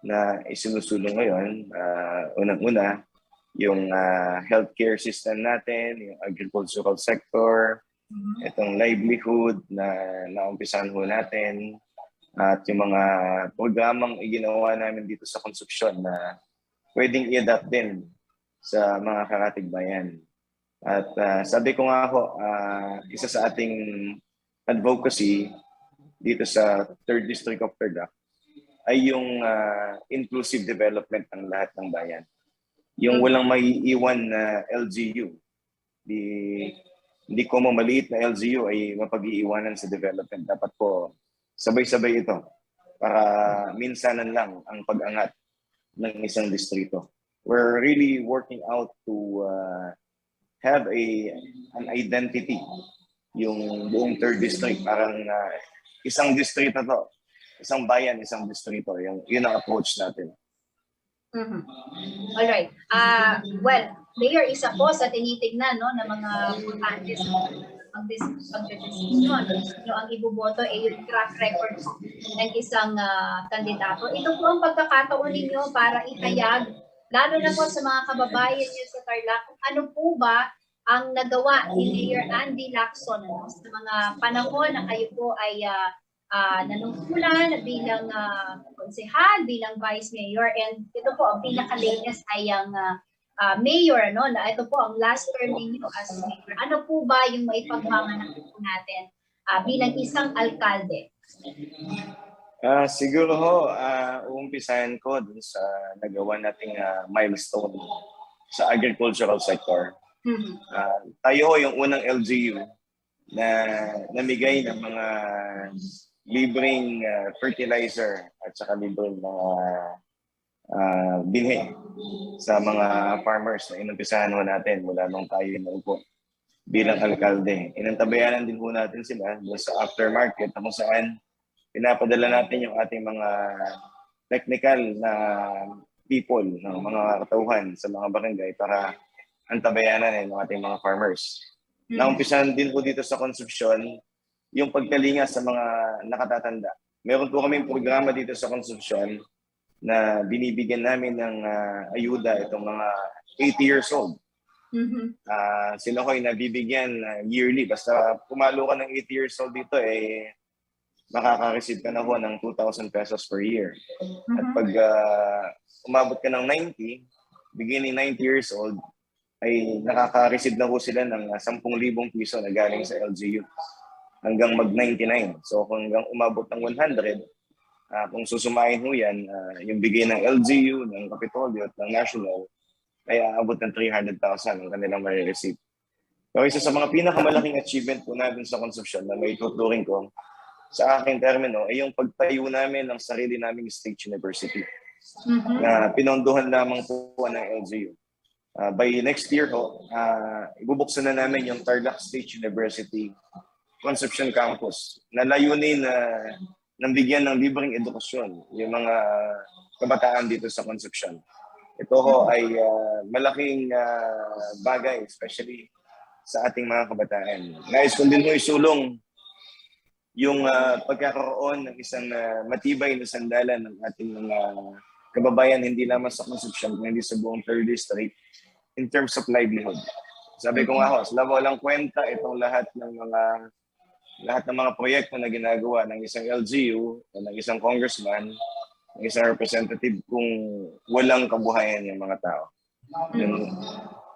na isinusulong ngayon. Unang-una, yung healthcare system natin, yung agricultural sector, itong livelihood na naumpisahan ho natin, at yung mga programang iginawa namin dito sa konstruksyon na pwedeng i-adapt din sa mga karatig bayan. At sabi ko nga ho, isa sa ating advocacy dito sa 3rd District of Tarlac ay yung inclusive development ng lahat ng bayan. Yung walang maiiwan na LGU. Hindi ko maliit na LGU ay mapag-iiwanan sa development. Dapat po sabay-sabay ito para minsanan lang ang pag-angat ng isang distrito. We're really working out to have an identity yung buong 3rd District. Parang isang distrito to. Isang bayan, isang distrito. Yun ang approach natin. All right. Well, Mayor, isa po sa tinitignan ng mga votantes pagdedesisyon. Ang iboboto ay yung track record ng isang kandidato. Ito po ang pagkakataon ninyo para ihayag, lalo na po sa mga kababayan niyo sa Tarlac, ano po ba ang nagawa ni Mayor Andy Lacson sa mga panahon na kayo po ay nanungkulan bilang konsehal, bilang vice mayor, and ito po ang pinaka-latest ay ang mayor, na ito po ang last term ninyo as mayor. Ano po ba yung maipagmamanang po natin bilang isang alkalde? Siguro ho, uumpisahan ko dun sa nagawa nating milestone sa agricultural sector. Tayo ho yung unang LGU na namigay ng mga libreng fertilizer at saka libreng mga binhi sa mga farmers na inumpisahan ho natin mula nung tayo inuupo bilang alkalde. Inantabayanan din ho natin sila doon sa aftermarket na kung saan pinapadala natin yung ating mga technical na people, mga katauhan sa mga barangay para antabayanan ng ating mga farmers. Naumpisahan din po dito sa konstruksyon yung pagkalinga sa mga nakatatanda. Meron po kaming programa dito sa konstruksyon na binibigyan namin ng ayuda itong mga 80 years old. Sila ko ay nabibigyan yearly. Basta pumalo ka ng 80 years old dito, makaka-receive ka na ho ng 2,000 pesos per year. At pag umabot ka ng 90, beginning 90 years old, ay nakaka-receive na ho sila ng 10,000 piso na galing sa LGU hanggang mag-99. So kung hanggang umabot ng 100, kung susumahin ho yan, yung bigay ng LGU, ng Kapitolyo at ng National, ay aabot ng 300,000 ang kanilang marireceive. So isa sa mga pinakamalaking achievement po natin sa konstruksyon na may tuturing ko sa aking termino ay yung pagtayo namin ng sarili naming state university na pinondohan lamang po ng LGU. By next year ho, ibubuksan na namin yung Tarlac State University Conception Campus na layunin ng bigyan ng libreng edukasyon yung mga kabataan dito sa Concepcion. Ito ho ay malaking bagay, especially sa ating mga kabataan. Nais ko din ho isulong yung pagkakaroon ng isang matibay na sandalan ng ating mga kababayan, hindi lamang sa Concepcion, kundi sa buong 3rd District in terms of livelihood. Sabi ko nga ho, sa walang kwenta itong lahat ng mga proyekto na ginagawa ng isang LGU o ng isang congressman ng isang representative kung walang kabuhayan yung mga tao. And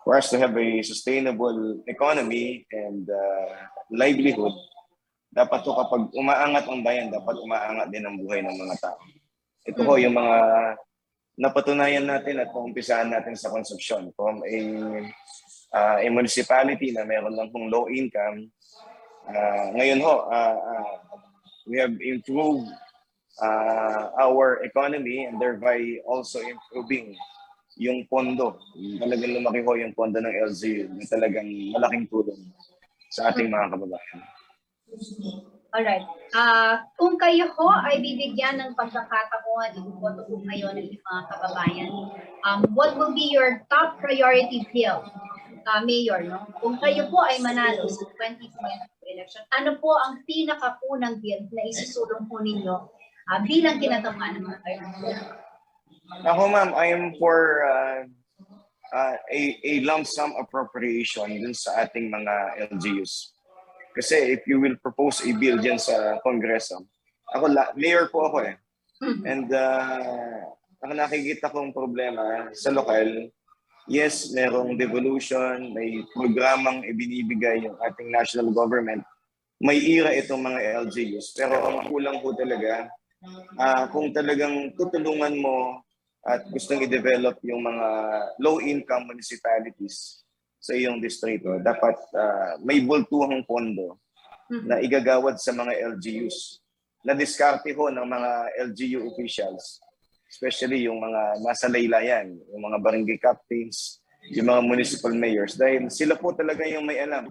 for us to have a sustainable economy and livelihood, dapat to kapag umaangat ang bayan, dapat umaangat din ang buhay ng mga tao. Ito ho yung mga napatunayan natin at umpisahan natin sa consumption. From a municipality na meron lang pong low income, ngayon ho, we have improved our economy and thereby also improving yung pondo. Talagang lumaki ho yung pondo ng LGU na talagang malaking tulong sa ating mga kababayan. Alright. Kung kayo ho ay bibigyan ng pagkakataon, ibuboto po kayo ng mga kababayan, what will be your top priority bill, Mayor? No? Kung kayo po ay manalo sa 2022 election, ano po ang pinakaunang bill na isusulong po ninyo bilang kinatamaan ng mga kayo? Ako ma'am, I am for a lump sum appropriation dun sa ating mga LGUs. Kasi if you will propose a bill dyan sa Kongreso, mayor po ako eh. And ang nakikita kong problema sa lokal, yes, merong devolution, may programang ibinibigay yung ating national government. May ira itong mga LGUs. Pero ang kulang po talaga, kung talagang tutulungan mo at gustong i-develop yung mga low-income municipalities sa iyong distrito, dapat may bultuhang pondo na igagawad sa mga LGUs. Na-diskarte ho ng mga LGU officials, especially yung mga nasa laylayan, yung mga barangay captains, yung mga municipal mayors, dahil sila po talaga yung may alam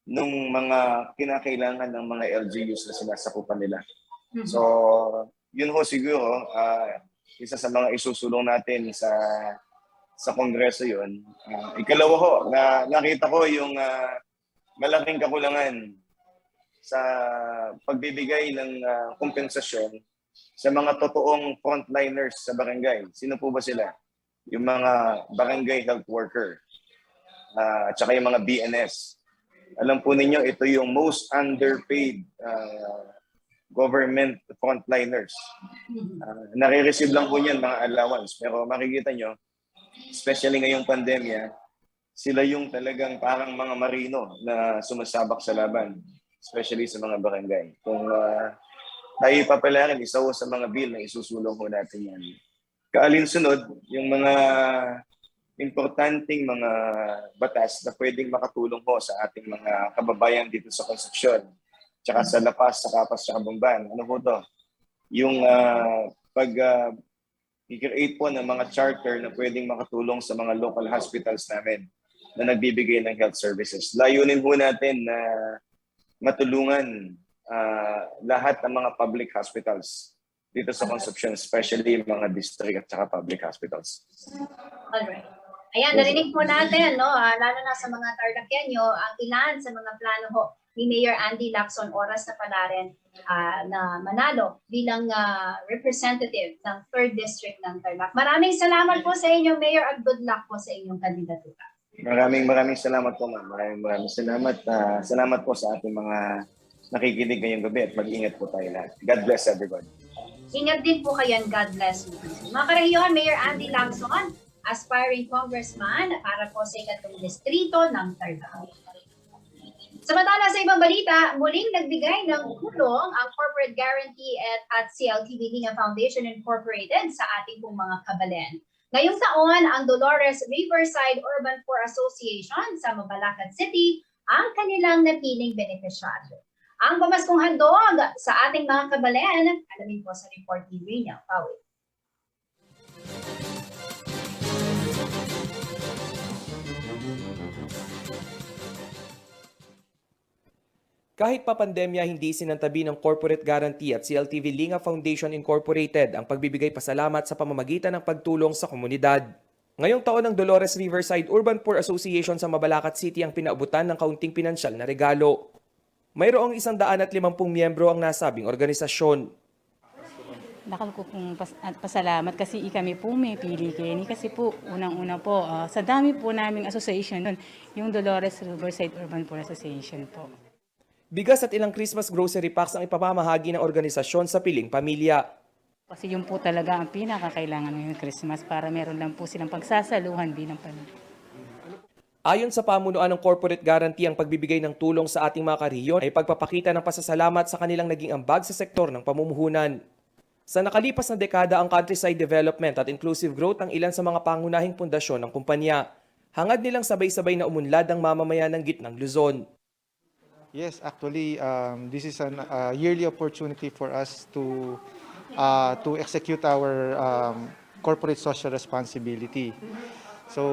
ng mga kinakailangan ng mga LGUs na sinasakupan nila. So, yun ho siguro, isa sa mga isusulong natin sa Kongreso yun. Ikalawa ho, nakita ko yung malaking kakulangan sa pagbibigay ng kompensasyon sa mga totoong frontliners sa barangay. Sino po ba sila? Yung mga barangay health worker at saka yung mga BNS. Alam po ninyo, ito yung most underpaid government frontliners. Nare-receive lang po niyan mga allowance. Pero makikita nyo, especially ngayong pandemya, sila yung talagang parang mga marino na sumasabak sa laban, especially sa mga barangay. Kung tayo papalarin, isa ho sa mga bill na isusulong ho natin yan. Kaalinsunod, yung mga importanteng mga batas na pwedeng makatulong ho sa ating mga kababayan dito sa konstruksyon, tsaka sa lapas, sa kapas, sa kabamban. Ano po to? Yung i-create po ng mga charter na pwedeng makatulong sa mga local hospitals namin na nagbibigay ng health services. Layunin po natin na matulungan lahat ng mga public hospitals dito sa Concepcion, especially mga district at saka public hospitals. Alright. Ayan, narinig po natin, no? Lalo na sa mga Tarlakenyo, ang ilan sa mga plano ho ni Mayor Andy Lacson, oras na pala rin na manalo bilang representative ng 3rd District ng Tarlac. Maraming salamat po sa inyo, Mayor, at good luck po sa inyong kandidatura. Maraming salamat po, ma'am. Maraming salamat. Salamat po sa ating mga nakikinig ngayong gabi at mag-ingat po tayo lahat. God bless everybody. Ingat din po kayo and God bless you. Mga karehiyon, Mayor Andy Lacson, aspiring congressman para po sa ikatong distrito ng Tarlac. Samantala sa ibang balita, muling nagbigay ng tulong ang Corporate Guarantee at Cltv Linya Foundation Incorporated sa ating pong mga kabalen. Ngayong taon, ang Dolores Riverside Urban Poor Association sa Mabalacat City ang kanilang napiling benepisyaryo. Ang pamaskong handog sa ating mga kabalen, alamin po sa report ni Rina Pawi. Kahit pa pandemya, hindi sinantabi ng Corporate Guarantee at Cltv Linya Foundation Incorporated ang pagbibigay pasalamat sa pamamagitan ng pagtulong sa komunidad. Ngayong taon ng Dolores Riverside Urban Poor Association sa Mabalacat City ang pinaabutan ng kaunting pinansyal na regalo. Mayroong 150 miyembro ang nasabing organisasyon. Nakal ko pong pasalamat kasi kami po may pili Kenny kasi po unang-una po sa dami po naming association yung Dolores Riverside Urban Poor Association po. Bigas at ilang Christmas grocery packs ang ipamamahagi ng organisasyon sa piling pamilya. Kasi yun po talaga ang pinakakailangan ngayong Christmas para meron lang po silang pagsasaluhan bilang pamilya. Ayon sa pamunuan ng corporate guarantee, ang pagbibigay ng tulong sa ating mga karehiyon ay pagpapakita ng pasasalamat sa kanilang naging ambag sa sektor ng pamumuhunan. Sa nakalipas na dekada, ang countryside development at inclusive growth ang ilan sa mga pangunahing pundasyon ng kumpanya. Hangad nilang sabay-sabay na umunlad ang mamamayan ng gitnang Luzon. Yes, actually, this is a yearly opportunity for us to execute our corporate social responsibility. So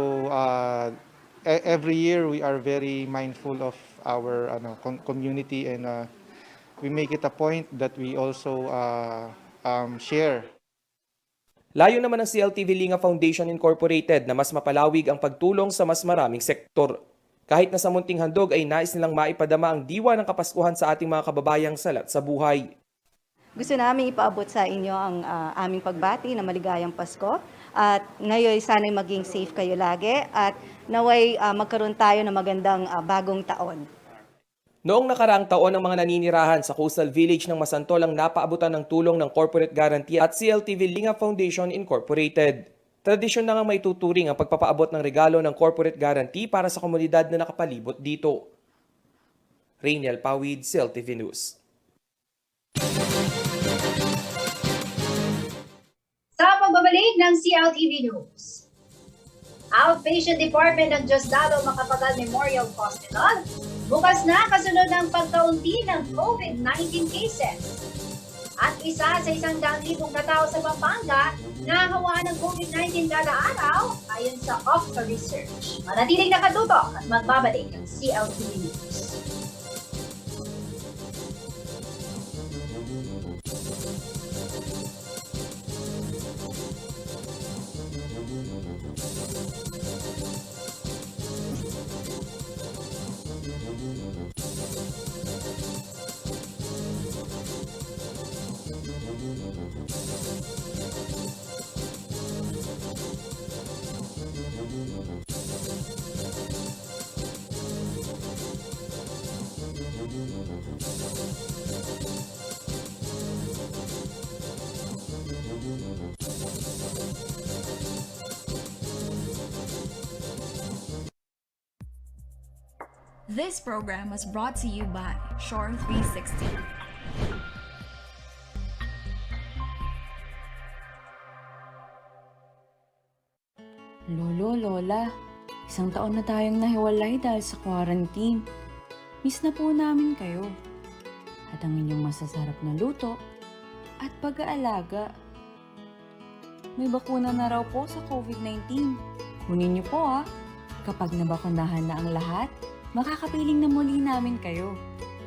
every year we are very mindful of our community, and we make it a point that we also share. Layo naman ng Cltv Linga Foundation Incorporated na mas mapalawig ang pagtulong sa mas maraming sektor. Kahit na sa munting handog ay nais nilang maipadama ang diwa ng Kapaskuhan sa ating mga kababayang salat sa buhay. Gusto namin ipaabot sa inyo ang aming pagbati na maligayang Pasko. At ngayon sana'y maging safe kayo lagi at naway magkaroon tayo ng magandang bagong taon. Noong nakaraang taon, ang mga naninirahan sa coastal village ng Masantol ang napaabutan ng tulong ng Corporate Guarantee at Cltv Linga Foundation Incorporated. Tradisyon na nga may tuturing ang pagpapaabot ng regalo ng Corporate Guarantee para sa komunidad na nakapalibot dito. Rainiel Pawid, Cltv News. Sa pagbabalik ng CLTV News, Outpatient Department ng Diosdado Macapagal Memorial Hospital bukas na kasunod ng pagkaunti ng COVID-19 cases. At isa sa 100,000 katao sa Pampanga na hawaan ng COVID-19 kada araw ayon sa Opta Research. Manatiling nakatutok at magbabalik ng CLTV News. This program was brought to you by Shore 360. Lolo, Lola, 1 taon na tayong nahiwalay dahil sa quarantine. Miss na po namin kayo. At ang inyong masasarap na luto at pag-aalaga. May bakuna na raw po sa COVID-19. Kunin niyo po Kapag nabakunahan na ang lahat, makakapiling na muli namin kayo.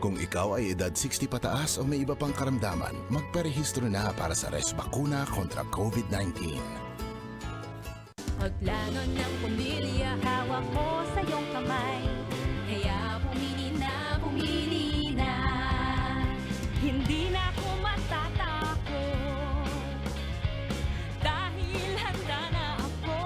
Kung ikaw ay edad 60 pataas o may iba pang karamdaman, magparehistro na para sa bakuna kontra COVID-19. Pagplano ng pamilya, hawak ko sa iyong kamay. Kaya pumili na. Hindi na ako matatakot. Dahil handa na ako.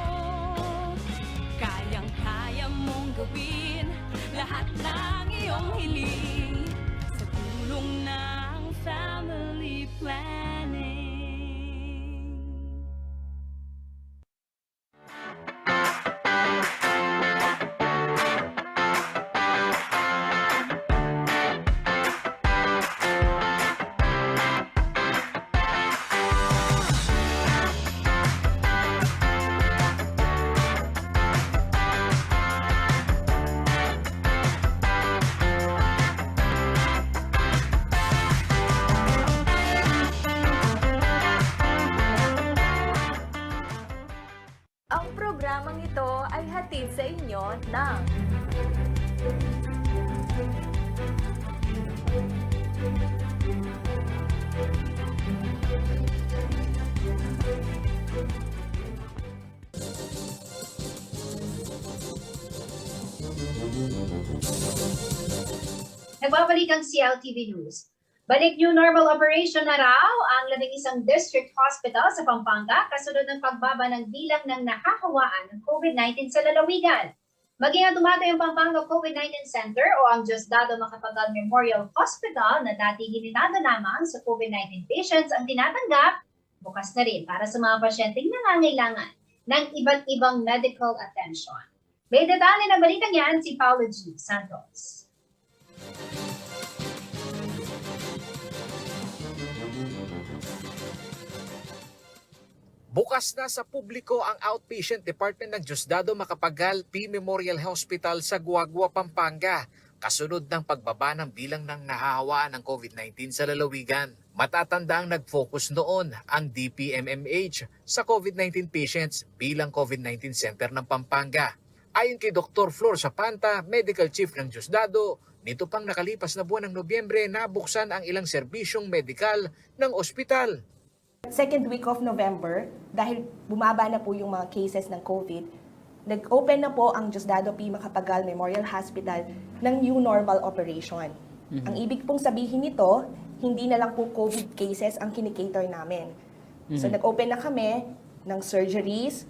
Kayang-kaya mong gawin lahat ng iyong hiling. Sa tulong ng family planning. Ang programang ito ay hatid sa inyo ng Nagbabalik ang CLTV News. Balik new normal operation na raw ang 11 district hospital sa Pampanga kasunod ng pagbaba ng bilang ng nakakawaan ng COVID-19 sa lalawigan. Maging ang tumatay ang Pampanga COVID-19 Center o ang Diosdado Macapagal Memorial Hospital na dati gininado lamang sa COVID-19 patients ang tinatanggap, bukas na rin para sa mga pasyenteng nangangailangan ng iba't ibang medical attention. May detalye na balitang yan si Paulo G. Santos. Bukas na sa publiko ang outpatient department ng Diosdado Macapagal P. Memorial Hospital sa Guagua, Pampanga, kasunod ng pagbaba ng bilang ng nahahawaan ng COVID-19 sa lalawigan. Matatanda ang nag-focus noon ang DPMMH sa COVID-19 patients bilang COVID-19 Center ng Pampanga. Ayon kay Dr. Flor Sapanta, Medical Chief ng Diosdado, nito pang nakalipas na buwan ng Nobyembre nabuksan ang ilang serbisyong medikal ng ospital. Second week of November, dahil bumaba na po yung mga cases ng COVID, nag-open na po ang Diosdado P. Macapagal Memorial Hospital ng new normal operation. Ang ibig pong sabihin nito, hindi na lang po COVID cases ang kinikater namin. So nag-open na kami ng surgeries,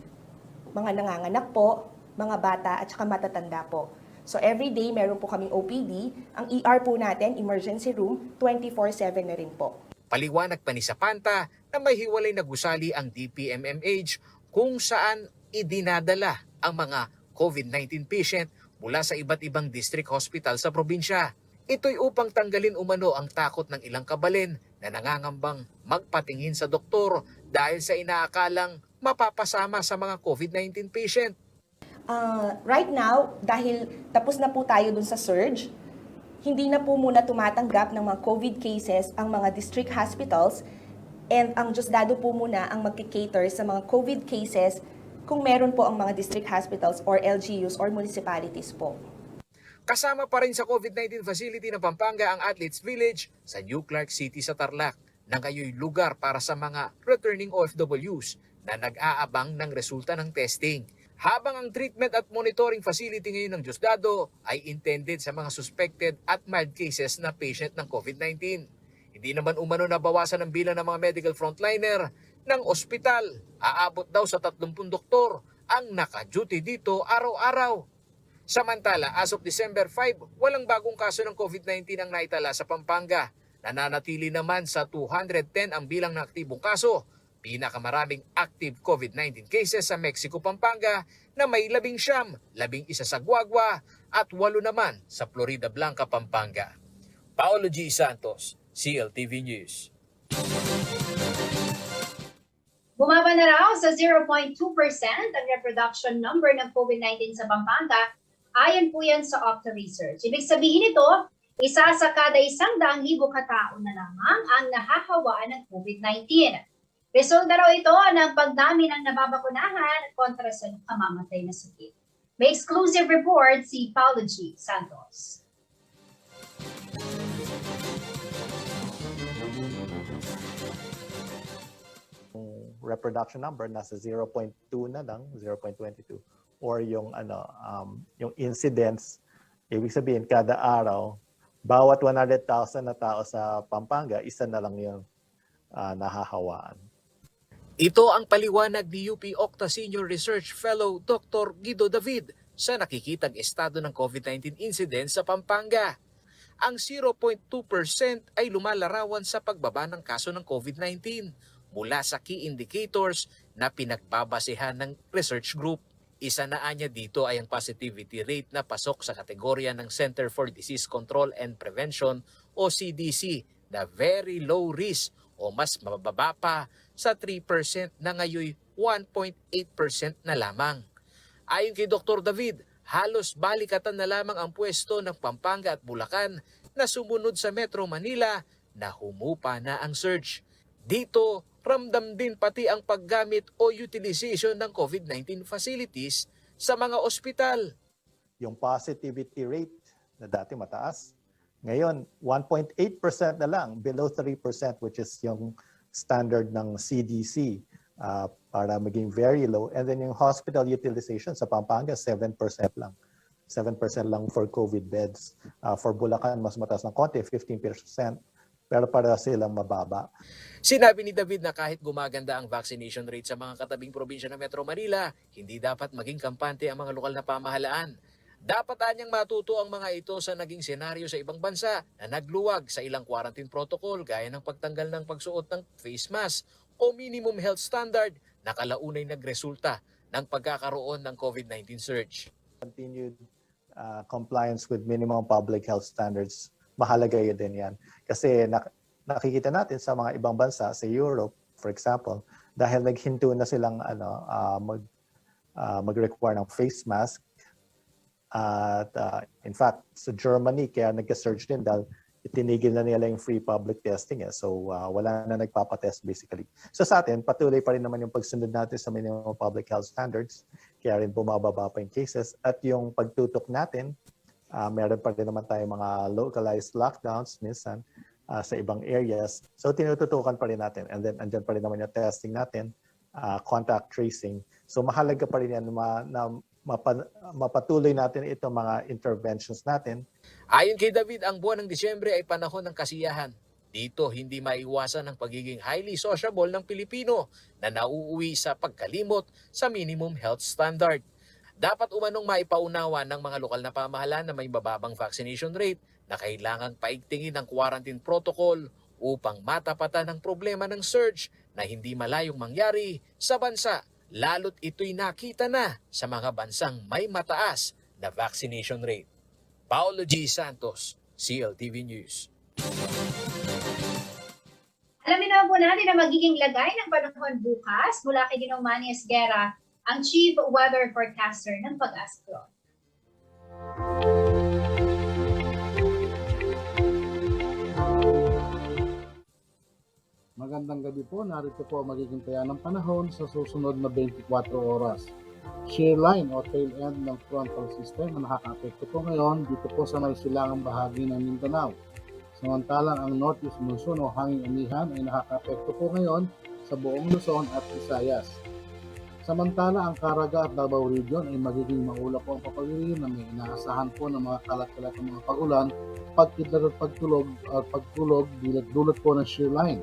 mga nanganganak po, mga bata at saka matatanda po. So every day meron po kaming OPD. Ang ER po natin, emergency room, 24/7 na rin po. Paliwanag pa ni Sapanta na may hiwalay na gusali ang DPMMH kung saan idinadala ang mga COVID-19 patient mula sa iba't ibang district hospital sa probinsya. Ito'y upang tanggalin umano ang takot ng ilang kabalin na nangangambang magpatingin sa doktor dahil sa inaakalang mapapasama sa mga COVID-19 patient. Right now, dahil tapos na po tayo dun sa surge, hindi na po muna tumatanggap ng mga COVID cases ang mga district hospitals and ang Diosdado po muna ang magkikater sa mga COVID cases kung meron po ang mga district hospitals or LGUs or municipalities po. Kasama pa rin sa COVID-19 facility ng Pampanga ang Athletes Village sa New Clark City sa Tarlac na ngayon lugar para sa mga returning OFWs na nag-aabang ng resulta ng testing. Habang ang treatment at monitoring facility ngayon ng Diosdado ay intended sa mga suspected at mild cases na patient ng COVID-19. Hindi naman umano nabawasan ang bilang ng mga medical frontliner ng ospital. Aabot daw sa 30 doktor ang naka-duty dito araw-araw. Samantala, as of December 5, walang bagong kaso ng COVID-19 ang naitala sa Pampanga. Nananatili naman sa 210 ang bilang ng aktibong kaso. Pinakamaraming active COVID-19 cases sa Mexico, Pampanga na may 19, 11 sa Guagua at 8 naman sa Florida Blanca, Pampanga. Paulo G. Santos, Cltv News. Bumaba na raw sa 0.2% ang reproduction number ng COVID-19 sa Pampanga. Ayon po yan sa Opta Research. Ibig sabihin nito, isa sa kada 100,000 katao na lamang ang nahahawaan ng COVID-19. Resulta raw ito ng pagdami ng nababakunahan kontra sa kamamatay na sakit. May exclusive report si Paulo G. Santos. Reproduction number nasa 0.2 na lang, 0.22, or yung yung incidence, ibig sabihin kada araw bawat 100,000 na tao sa Pampanga, isa na lang yung nahahawaan. Ito ang paliwanag ni UP Octa Senior Research Fellow Dr. Guido David sa nakikitang estado ng COVID-19 incidence sa Pampanga. Ang 0.2% ay lumalarawan sa pagbaba ng kaso ng COVID-19 mula sa key indicators na pinagbabasehan ng research group. Isa na anya dito ay ang positivity rate na pasok sa kategorya ng Center for Disease Control and Prevention o CDC na very low risk o mas mababa pa sa 3% na ngayon 1.8% na lamang. Ayon kay Dr. David, halos balikatan na lamang ang pwesto ng Pampanga at Bulacan na sumunod sa Metro Manila na humupa na ang surge. Dito, ramdam din pati ang paggamit o utilization ng COVID-19 facilities sa mga ospital. Yung positivity rate na dati mataas, ngayon 1.8% na lang, below 3%, which is yung standard ng CDC para maging very low. And then yung hospital utilization sa Pampanga, 7% lang. 7% lang for COVID beds. For Bulacan, mas mataas ng konti, 15%. Pero para silang mababa. Sinabi ni David na kahit gumaganda ang vaccination rate sa mga katabing probinsya ng Metro Manila, hindi dapat maging kampante ang mga lokal na pamahalaan. Dapat anyang matuto ang mga ito sa naging senaryo sa ibang bansa na nagluwag sa ilang quarantine protocol gaya ng pagtanggal ng pagsuot ng face mask o minimum health standard na kalaunay nagresulta ng pagkakaroon ng COVID-19 surge. Continued compliance with minimum public health standards, mahalaga yun din yan. Kasi nakikita natin sa mga ibang bansa, sa Europe, for example, dahil naghinto na silang mag-require ng face mask. At in fact, sa Germany, kaya nagka-surge din dahil itinigil na nila yung free public testing. So wala na nagpapatest basically. So sa atin, patuloy pa rin naman yung pagsunod natin sa minimum public health standards. Kaya rin bumababa pa yung cases. At yung pagtutok natin, meron pa rin naman tayong mga localized lockdowns minsan sa ibang areas. So tinututukan pa rin natin. And then andyan pa rin naman yung testing natin, contact tracing. So mahalaga pa rin yan na mapatuloy natin itong mga interventions natin. Ayon kay David, ang buwan ng Disyembre ay panahon ng kasiyahan. Dito, hindi maiwasan ang pagiging highly sociable ng Pilipino na nauuwi sa pagkalimot sa minimum health standard. Dapat umanong maipaunawa ng mga lokal na pamahalaan na may bababang vaccination rate na kailangang paigtingin ang quarantine protocol upang matapatan ang problema ng surge na hindi malayong mangyari sa bansa. Lalo't ito'y nakita na sa mga bansang may mataas na vaccination rate. Paolo G. Santos, CLTV News. Alamin naman po natin ang magiging lagay ng panahon bukas mula kay Ginong Manny Esguera, ang Chief Weather Forecaster ng Pag-asa. Magandang gabi po, narito po ang magiging taya ng panahon sa susunod na 24 oras. Shear line o tail end ng frontal system na nakaka-apekto po ngayon dito po sa may silangang bahagi ng Mindanao. Samantalang ang northeast monsoon o hanging amihan ay nakaka-apekto po ngayon sa buong Luzon at Visayas. Samantala ang Caraga at Davao Region ay magiging maulap po ang papalirin na may inaasahan po ng mga kalat-kalat ng mga pag-ulan, pagkidlat at pagtulog dulot po ng shear line.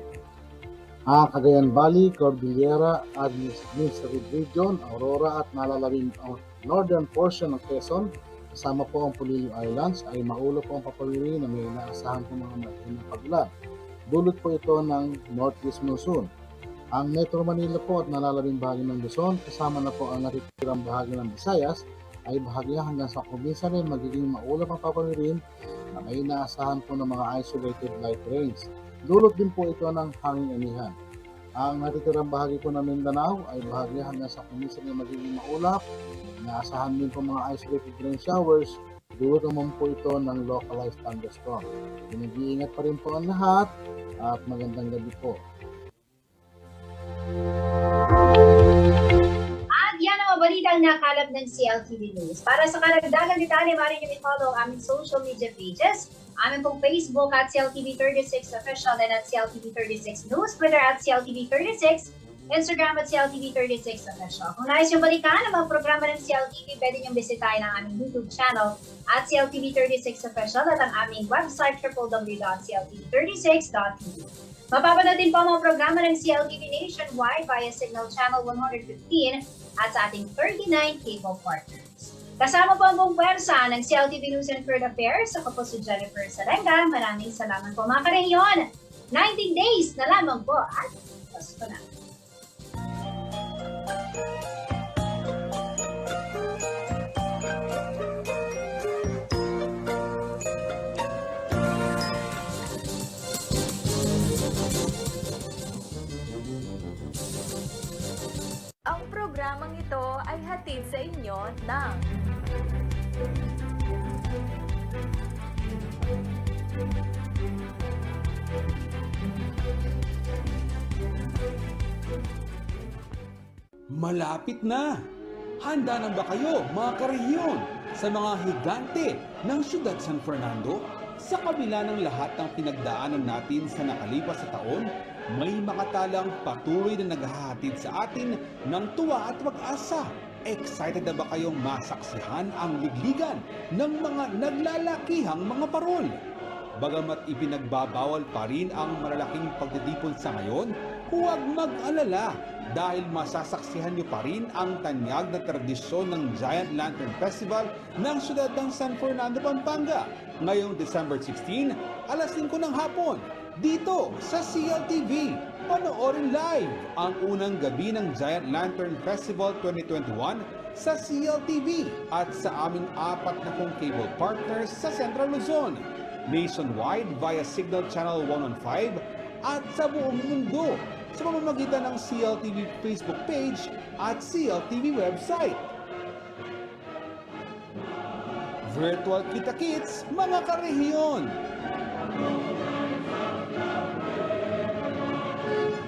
Ang Cagayan Valley, Cordillera, Administrative Region, Aurora at nalalabing ang northern portion ng Quezon, kasama po ang Polillo Islands, ay maulap po ang papaliri na may inaasahan po mga malaking pag-ulan. Dulot po ito ng northeast monsoon. Ang Metro Manila po at nalalabing bahagi ng Luzon, kasama na po ang natitirang bahagi ng Visayas, ay bahagi hanggang sa probinsya rin magiging maulap ang papalirin na may inaasahan po ng mga isolated light rains. Dulot din po ito ng hanging amihan. Ang natitirang bahagi po ng Mindanao ay bahagi hanggang sa kuminsan na magiging maulap. Inaasahan din po mga isolated rain showers. Dulot naman po ito ng localized thunderstorm. Pinag-iingat pa rin po ang lahat at magandang gabi po. At yan ang balitang nakalap ng CLTV News. Para sa karagdagang detalye, maaari niyo i-follow ang aming social media pages. Aming pong Facebook at CLTV36 Official and at CLTV36 News, Twitter at CLTV36, Instagram at CLTV36 Official. Kung nais yung balikan ang mga programa ng CLTV, pwede niyong bisitahin ang aming YouTube channel at CLTV36 Official at ang aming website www.cltv36.tv. Mapapanood din po ang mga programa ng CLTV nationwide via Signal Channel 115 at sa ating 39 cable partners. Kasama po ang buong pwersa ng CLTV News and Current Affairs. Ako po si Jennifer Salenga. Maraming salamat po mga karehiyon. 19 days na lamang po at pasto na. Ang programang ito ay hatid sa inyo ng Malapit na! Handa na ba kayo, mga karehiyon, sa mga higante ng siyudad San Fernando? Sa kabila ng lahat ng pinagdaanan natin sa nakalipas sa taon, may makatalang patuloy na naghahatid sa atin ng tuwa at pag-asa. Excited na ba kayong masaksihan ang ligligan ng mga naglalakihang mga parol? Bagamat ipinagbabawal pa rin ang malalaking pagtitipon sa ngayon, huwag mag-alala dahil masasaksihan niyo pa rin ang tanyag na tradisyon ng Giant Lantern Festival ng siyudad ng San Fernando, Pampanga ngayong December 16, alas 5 ng hapon, dito sa CLTV. Panoorin live ang unang gabi ng Giant Lantern Festival 2021 sa CLTV at sa aming 4 na pong cable partners sa Central Luzon, nationwide via Signal Channel 115 at sa buong mundo sa pamamagitan ng CLTV Facebook page at CLTV website. Virtual kita-kits, mga karehiyon!